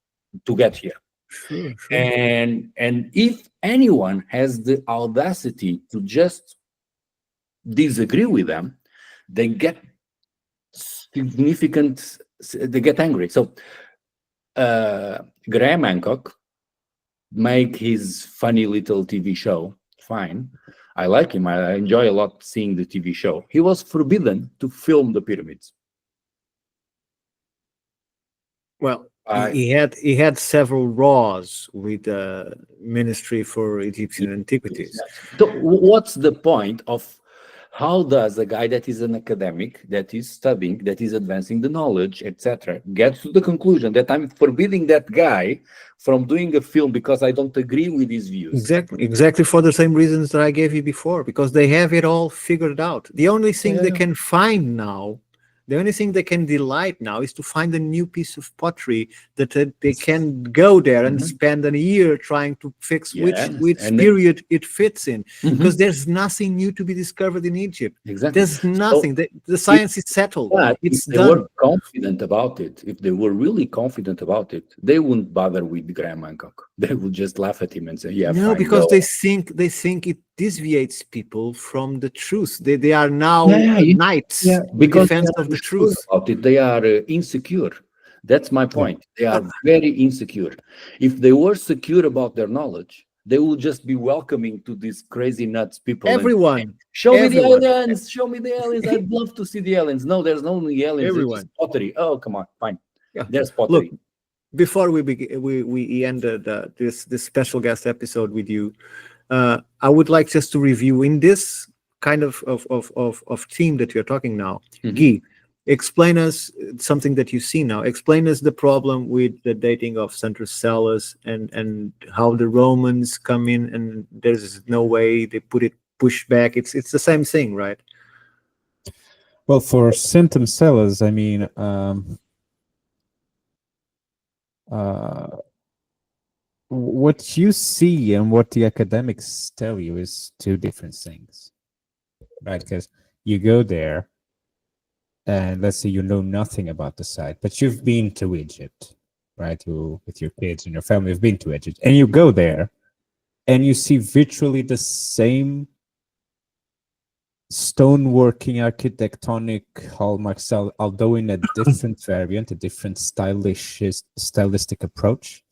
to get here. Sure. And if anyone has the audacity to just disagree with them, they get significant. They get angry. So Graham Hancock make his funny little TV show. Fine. I like him. I enjoy a lot seeing the TV show. He was forbidden to film the pyramids. Well, he had several RAWs with the Ministry for Egyptian Antiquities. So what's the point of how does a guy that is an academic, that is studying, that is advancing the knowledge, etc., get to the conclusion that I'm forbidding that guy from doing a film because I don't agree with his views? Exactly for the same reasons that I gave you before, because they have it all figured out. The only thing they can find now, the only thing they can delight now is to find a new piece of pottery that they can go there and spend a year trying to fix which period it fits in. Because there's nothing new to be discovered in Egypt. Exactly. There's nothing. So the science is settled. It's if they done. were confident about it, if they were really confident about it, they wouldn't bother with Graham Hancock. They would just laugh at him and say, "Yeah, no, fine, because go." they think it deviates people from the truth. They are now knights in defense of the truth. About it. They are insecure. That's my point. They are very insecure. If they were secure about their knowledge, they will just be welcoming to these crazy nuts people. Everyone. Show me the aliens. Show me the aliens. I'd love to see the aliens. No, there's no aliens. There's pottery. Oh, come on. Fine. There's pottery. Look, before we end this special guest episode with you, I would like just to review in this kind of theme that you're talking now. Guy, explain us something that you see now. Explain us the problem with the dating of Centrocellus and how the Romans come in and there's no way they push back. It's the same thing, right? Well, for symptom sellers, I mean, what you see and what the academics tell you is two different things, right? Because you go there, and let's say you know nothing about the site, but you've been to Egypt, right? You, with your kids and your family, have been to Egypt, and you go there, and you see virtually the same stoneworking architectonic hallmarks, although in a different variant, a different stylistic approach.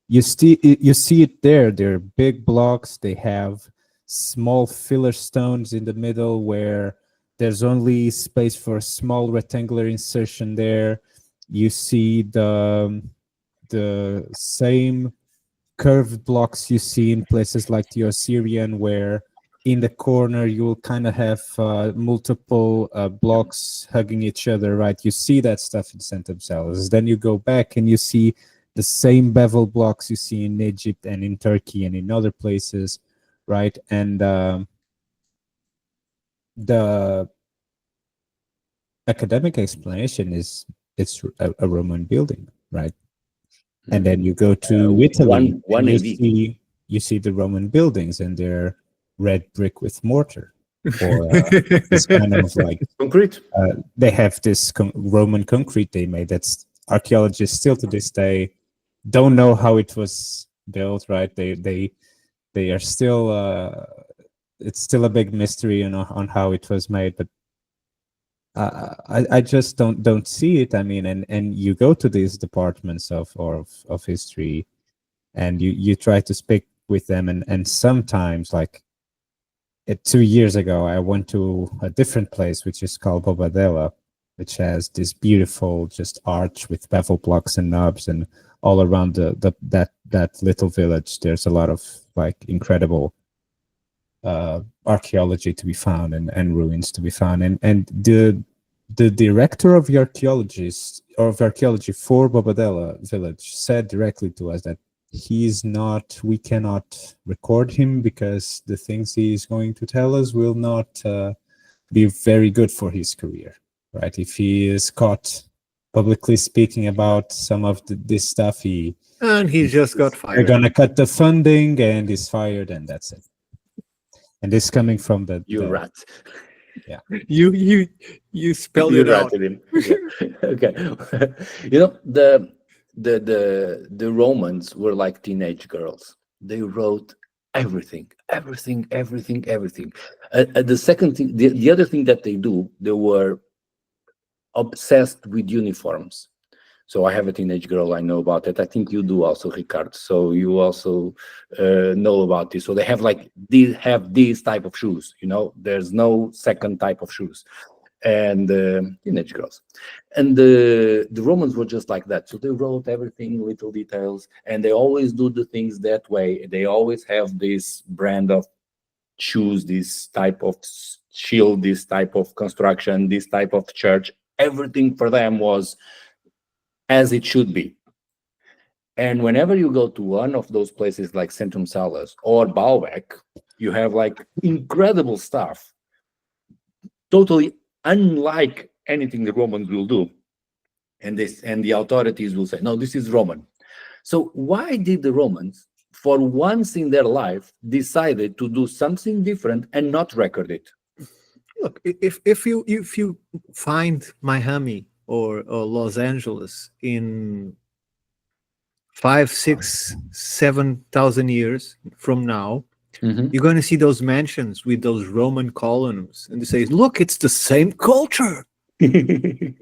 You see it there. They're big blocks. They have small filler stones in the middle where there's only space for a small rectangular insertion there. You see the same curved blocks you see in places like the Osirian, where in the corner you will kind of have multiple blocks hugging each other, right? You see that stuff in Centum Cells. Then you go back and you see the same bevel blocks you see in Egypt and in Turkey and in other places, right? And the academic explanation is it's a Roman building, right? And then you go to Italy, one and AD. you see the Roman buildings, and they're red brick with mortar, or this kind of like concrete. They have this Roman concrete they made. That's archaeologists still to this day don't know how it was built. Right? They are still. It's still a big mystery, on how it was made, but. I just don't see it. I mean, and you go to these departments of history, and you try to speak with them, and sometimes, like 2 years ago, I went to a different place which is called Bobadilla, which has this beautiful just arch with bevel blocks and knobs, and all around that little village, there's a lot of like incredible archaeology to be found and ruins to be found, and the director of the archaeology for Bobadilla village said directly to us that we cannot record him because the things he's going to tell us will not be very good for his career, right? If he is caught publicly speaking about some of this stuff, he just got fired. They're gonna cut the funding and he's fired, and that's it. And this coming from the rat. Yeah, you spelled it out. Him. Yeah. Okay. The Romans were like teenage girls. They wrote everything. The second thing, the other thing that they do, they were obsessed with uniforms. So I have a teenage girl, I know about it. I think you do also, Ricardo. So you also know about this. So they have these type of shoes, there's no second type of shoes. And teenage girls. And the Romans were just like that. So they wrote everything, little details, and they always do the things that way. They always have this brand of shoes, this type of shield, this type of construction, this type of church. Everything for them was as it should be. And whenever you go to one of those places like Centrum Salas or Baalbek, you have like incredible stuff, totally unlike anything the Romans will do. And the authorities will say, no, this is Roman. So why did the Romans, for once in their life, decided to do something different and not record it? Look, if you find Miami or Los Angeles in 5, 6, 7,000 years from now, you're going to see those mansions with those Roman columns, and they say, look, it's the same culture. They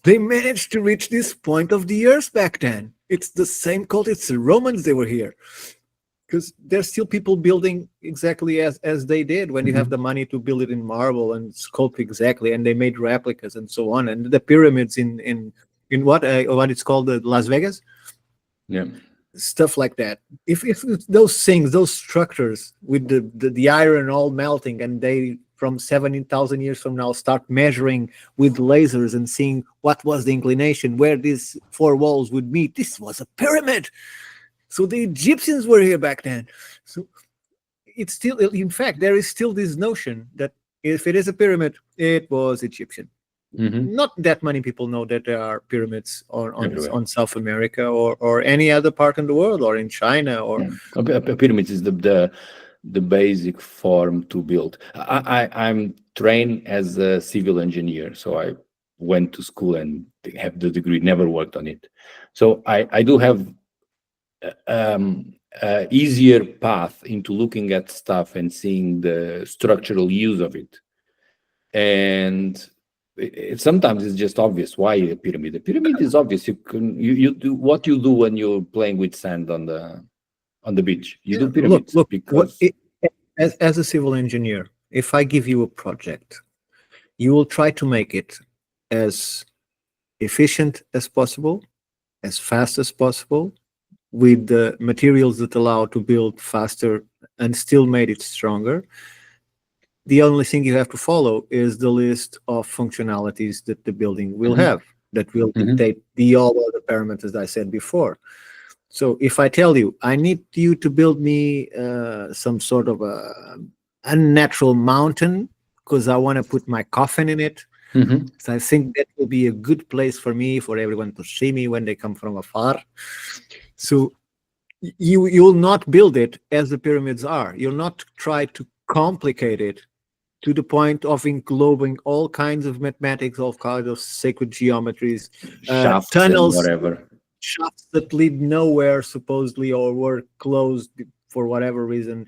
managed to reach this point of the earth back then. It's the same culture. It's the Romans, they were here. Because there's still people building exactly as they did when you have the money to build it in marble and sculpt exactly, and they made replicas and so on. And the pyramids in in what it's called, Las Vegas, Yeah. stuff like that. If those things, those structures with the iron all melting, and they from 17,000 years from now start measuring with lasers and seeing what was the inclination, where these four walls would meet, this was a pyramid. So the Egyptians were here back then. So it's still, in fact, there is still this notion that if it is a pyramid, it was Egyptian. Not that many people know that there are pyramids on South America or any other part in the world, or in China, or a pyramid is the basic form to build. I'm trained as a civil engineer, so I went to school and have the degree, never worked on it. So I do have easier path into looking at stuff and seeing the structural use of it. And sometimes it's just obvious why a pyramid. A pyramid is obvious. You do what you do when you're playing with sand on the beach. You do pyramids. Look, because as a civil engineer, if I give you a project, you will try to make it as efficient as possible, as fast as possible, with the materials that allow to build faster and still made it stronger. The only thing you have to follow is the list of functionalities that the building will have, that will dictate all other parameters I said before. So if I tell you, I need you to build me some sort of a unnatural mountain because I want to put my coffin in it, so I think that will be a good place for me, for everyone to see me when they come from afar. So you'll not build it as the pyramids are. You'll not try to complicate it to the point of englobing all kinds of mathematics, all kinds of sacred geometries, shafts, tunnels, and whatever. Shafts that lead nowhere, supposedly, or were closed for whatever reason.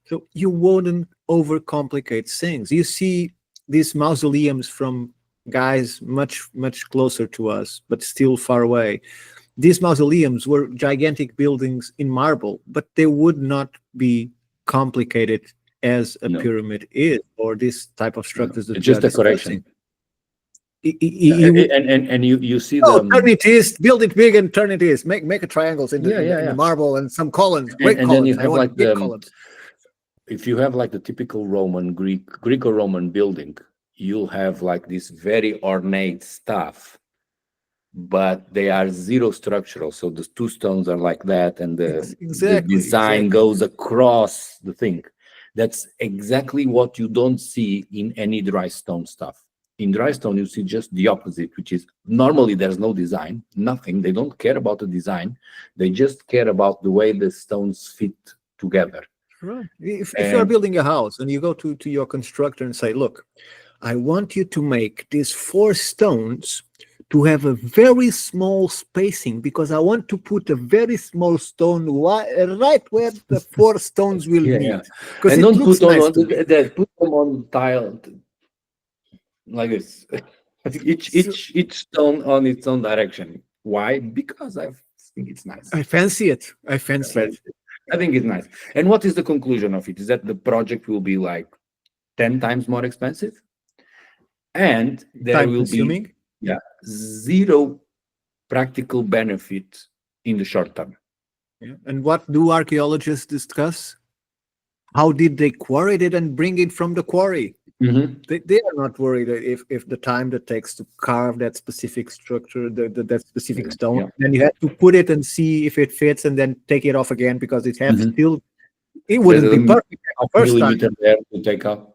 So you wouldn't overcomplicate things. You see these mausoleums from guys much, much closer to us, but still far away. These mausoleums were gigantic buildings in marble, but they would not be complicated as a pyramid is, or this type of structures that it's just a correction. And you see turn it east, build it big and turn it east. Make a triangles in the marble and some columns, great columns. Then you have like big columns. If you have like the typical Roman, Greco-Roman building, you'll have like this very ornate stuff, but they are zero structural. So the two stones are like that, and the design goes across the thing. That's exactly what you don't see in any dry stone stuff. In dry stone, you see just the opposite, which is normally there's no design, nothing. They don't care about the design. They just care about the way the stones fit together. Right. If you're building a house and you go to your constructor and say, look, I want you to make these 4 stones to have a very small spacing, because I want to put a very small stone right where the 4 stones will meet. And don't put put them on tile like this. each stone on its own direction. Why? Because I think it's nice. I fancy it. I think it's nice. And what is the conclusion of it? Is that the project will be like 10 times more expensive, and there will be zero practical benefit in the short term. Yeah. And what do archaeologists discuss? How did they quarry it and bring it from the quarry? They are not worried if the time that takes to carve that specific structure, that specific stone, then you have to put it and see if it fits, and then take it off again, because it has still. It wouldn't be perfect first time. There to take off.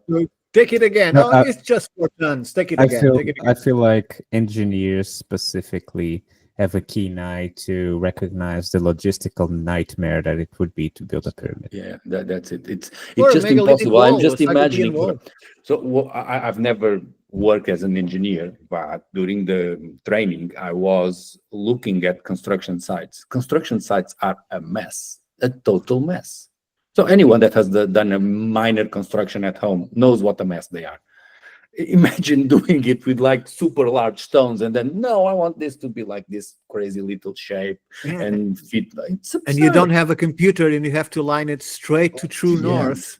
Take it again. No, it's just 4 tons. Take it again. I feel like engineers specifically have a keen eye to recognize the logistical nightmare that it would be to build a pyramid. Yeah, that's it. It's just impossible. I'm just imagining. So I've never worked as an engineer, but during the training, I was looking at construction sites. Construction sites are a mess, a total mess. So anyone that has done a minor construction at home knows what a mess they are. Imagine doing it with like super large stones, and then I want this to be like this crazy little shape and fit. It's absurd. And you don't have a computer, and you have to line it straight to true north.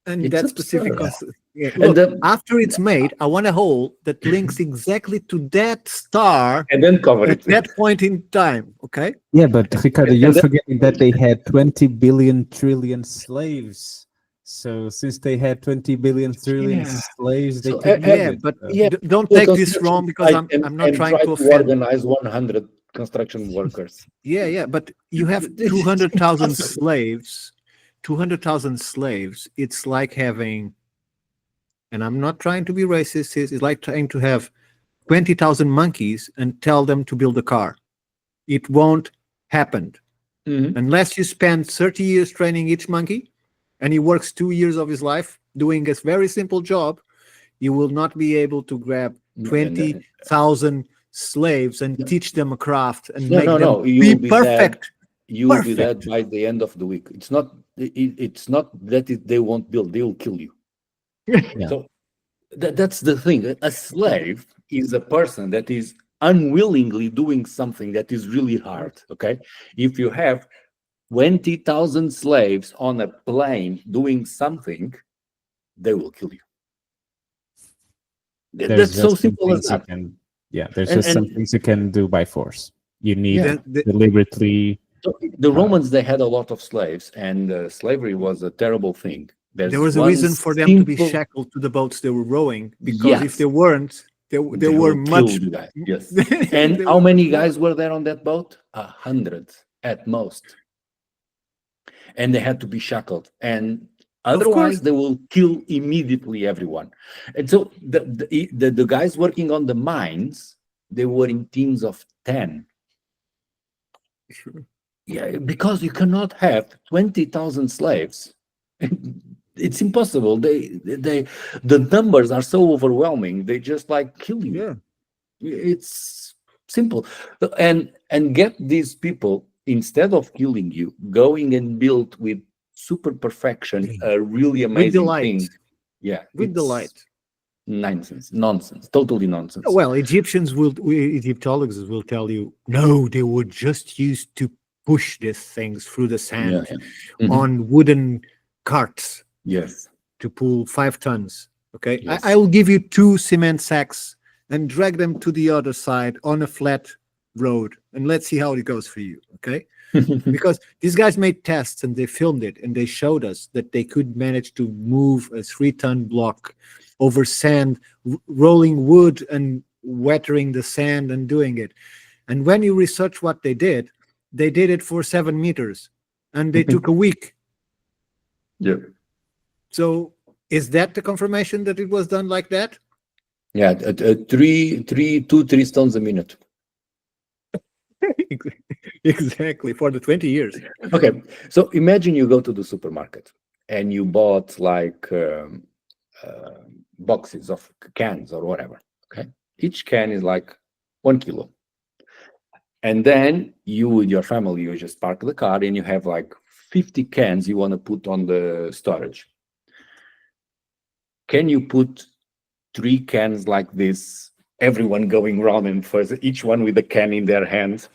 And It's that specific absurd. yeah, And look, after it's made, I want a hole that links exactly to that star and then cover at it. that point in time. Okay. Yeah, but Ricardo, you're then- forgetting that they had 20 billion trillion slaves. So since they had 20 billion trillion Yeah. slaves, they So, could use Yeah, it. but So- Yeah, don't do a take this construction wrong because site I'm not and trying try to to offend. organize 100 construction workers. Yeah, but you have This is 200,000 impossible. slaves. 200,000 slaves. It's like having, and I'm not trying to be racist. It's like trying to have 20,000 monkeys and tell them to build a car. It won't happen Mhm. unless you spend 30 years training each monkey and he works 2 years of his life doing a very simple job. You will not be able to grab No, 20,000 slaves and teach them a craft and no, make no, them no. You be will be dead. perfect. You will be Perfect. dead by the end of the week. It's not. It's not that they won't build. They will kill you. Yeah. So that's the thing. A slave is a person that is unwillingly doing something that is really hard. Okay, if you have 20,000 slaves on a plane doing something, they will kill you. There's That's so just some simple as things you that. can, yeah, there's And- just some and- things you can do by force. You need Yeah. deliberately. So the Romans, they had a lot of slaves, and slavery was a terrible thing. There was a one reason for them to be simple- shackled to the boats they were rowing, because if Yes. they weren't, they They were will kill much. you guys. Yes. they And were how many much guys were there on that boat? 100 at most. And they had to be shackled. And otherwise, course. they will kill immediately everyone. And so the guys working on the mines, they were in teams of 10. Sure. Yeah, because you cannot have 20,000 slaves. It's impossible. The numbers are so overwhelming. They just like kill you. Yeah. It's simple. And get these people, instead of killing you, going and build with super perfection a really amazing delight. thing. Yeah, With it's delight. nonsense, totally nonsense. Well, Egyptologists will tell you, no, they were just used to push these things through the sand Mhm. on wooden carts Yes. to pull 5 tons. Okay. Yes. I will give you 2 cement sacks and drag them to the other side on a flat road, and let's see how it goes for you. Okay. Because these guys made tests and they filmed it and they showed us that they could manage to move a 3-ton block over sand, rolling wood and wettering the sand and doing it. And when you research what they did it for 7 meters and they took a week. Yeah. So is that the confirmation that it was done like that? Yeah, 3 stones a minute. Exactly, for the 20 years. Okay, so imagine you go to the supermarket and you bought like boxes of cans or whatever. Okay, each can is like 1 kilo, and then you with your family, you just park the car and you have like 50 cans you want to put on the storage. Can you put 3 cans like this, everyone going around and first each one with a can in their hand?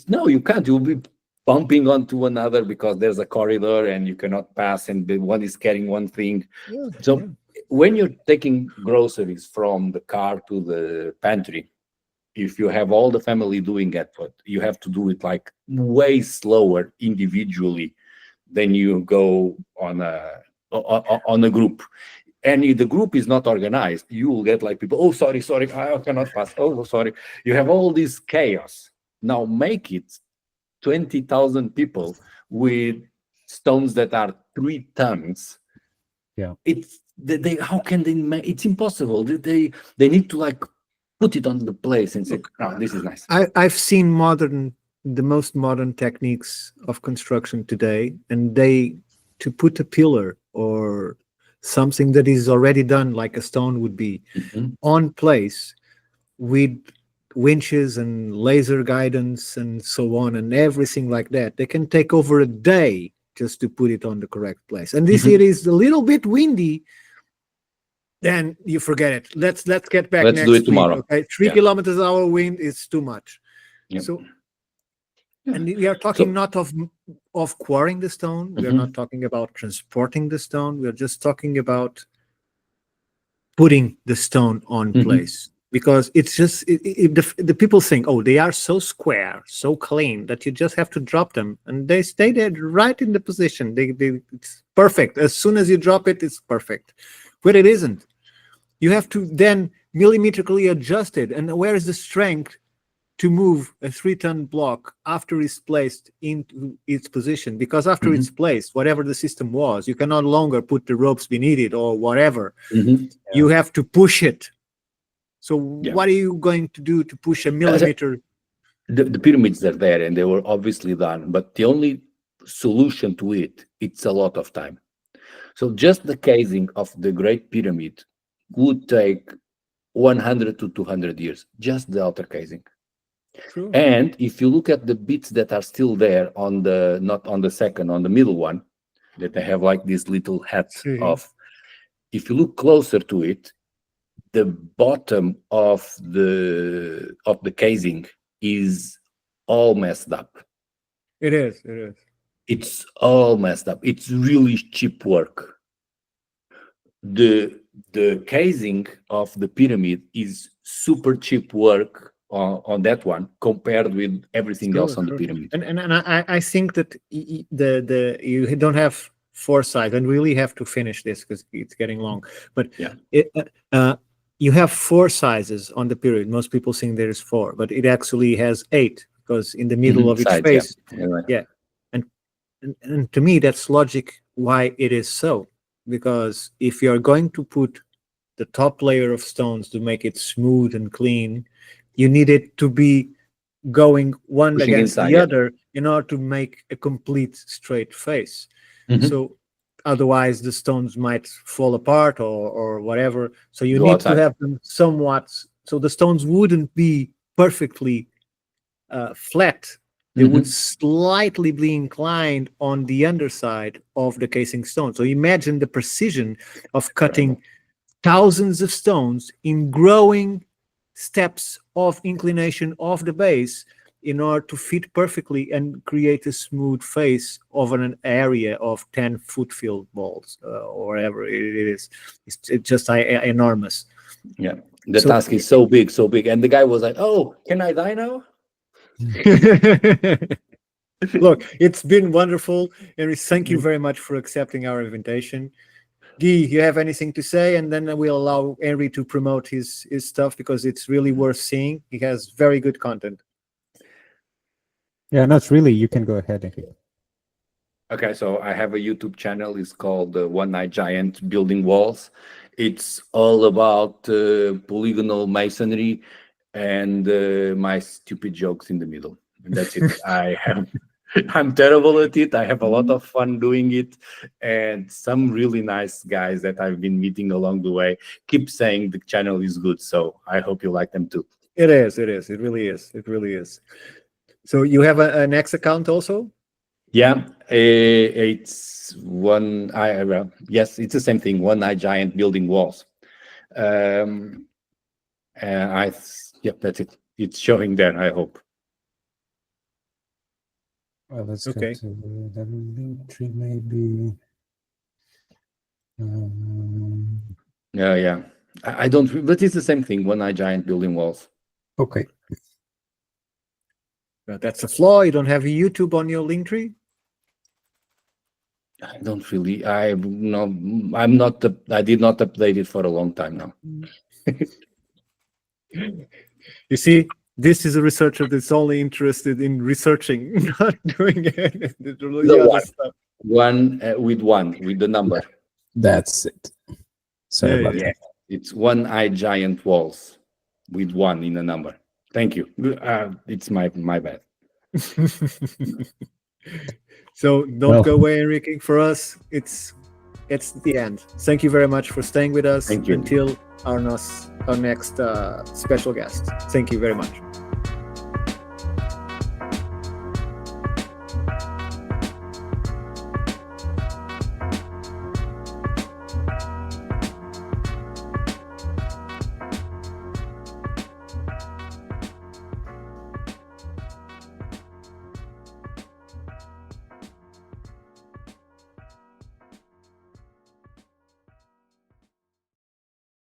No, you can't. You'll be bumping onto another because there's a corridor and you cannot pass, and the one is carrying one thing. Yeah, So yeah. when you're taking groceries from the car to the pantry, if you have all the family doing it, but you have to do it like way slower individually than you go on a group. And if the group is not organized, you will get like people, oh, sorry, I cannot pass. Oh, sorry. You have all this chaos. Now make it 20,000 people with stones that are 3 tons. Yeah. It's they how can they make it's impossible. They need to like put it on the place and say, oh, this is nice. I've seen the most modern techniques of construction today, and to put a pillar or something that is already done like a stone would be Mhm. on place with winches and laser guidance and so on and everything like that. They can take over a day just to put it on the correct place. And if Mhm. it is a little bit windy, then you forget it. Let's get back Let's next do it week. tomorrow. Okay, 3 Yeah. kilometers an hour wind is too much. Yep. So And we are talking not of quarrying the stone. We are not talking about transporting the stone. We are just talking about putting the stone on place. Because it's just the people think, oh, they are so square, so clean that you just have to drop them, and they stay there right in the position. It's perfect. As soon as you drop it, it's perfect. But it isn't. You have to then millimetrically adjust it. And where is the strength to move a 3-ton block after it's placed into its position? Because after it's placed, whatever the system was, you can no longer put the ropes beneath it or whatever. You have to push it. So what are you going to do to push a millimeter? The pyramids are there and they were obviously done, but the only solution to it's a lot of time. So just the casing of the Great Pyramid would take 100 to 200 years, just the outer casing. True. And if you look at the bits that are still there on the, not on the second, on the middle one, that they have like these little hats of, if you look closer to it, the bottom of the casing is all messed up. It is. It's all messed up. It's really cheap work. The casing of the pyramid is super cheap work on that one compared with everything else on the pyramid. And I think that you don't have foresight, and really have to finish this because it's getting long. But you have 4 sizes on the pyramid. Most people think there's 4, but it actually has 8 because in the middle of each face. And to me, that's logic why it is so. Because if you're going to put the top layer of stones to make it smooth and clean, you need it to be going one pushing against inside, the other in order to make a complete straight face. So otherwise the stones might fall apart or whatever. So you need to have them somewhat, so the stones wouldn't be perfectly flat. They would slightly be inclined on the underside of the casing stone. So imagine the precision of cutting thousands of stones in growing steps of inclination of the base in order to fit perfectly and create a smooth face of an area of 10 foot-filled balls or whatever it is. It's just enormous. Yeah, the task is so big. And the guy was like, oh, can I die now? Look, it's been wonderful, and thank you very much for accepting our invitation. Guy, you have anything to say? And then we'll allow Henry to promote his stuff because it's really worth seeing. He has very good content. Yeah, not really. You can go ahead, Henry. Okay, so I have a YouTube channel. It's called One Eye Giant Building Walls. It's all about polygonal masonry and my stupid jokes in the middle. And that's it. I'm terrible at it. I have a lot of fun doing it. And some really nice guys that I've been meeting along the way keep saying the channel is good. So I hope you like them too. It is. It really is. So you have an X account also? Yeah, it's one eye. Yes, it's the same thing. One Eye Giant Building Walls. And yep, that's it. It's showing there, I hope. Well, let's go to the link tree, maybe. Yeah. I don't, but it's the same thing. One Eye Giant Building Walls. Okay. That's a flaw. You don't have a YouTube on your link tree? I don't really. I did not update it for a long time now. You see, this is a researcher that's only interested in researching, not doing the other stuff. One with the number. That's it. Sorry about that. It's One Eye Giant Walls with 1 in a number. Thank you. It's my bad. So don't go away, Henrique. For us, it's the end. Thank you very much for staying with us until our next special guest. Thank you very much.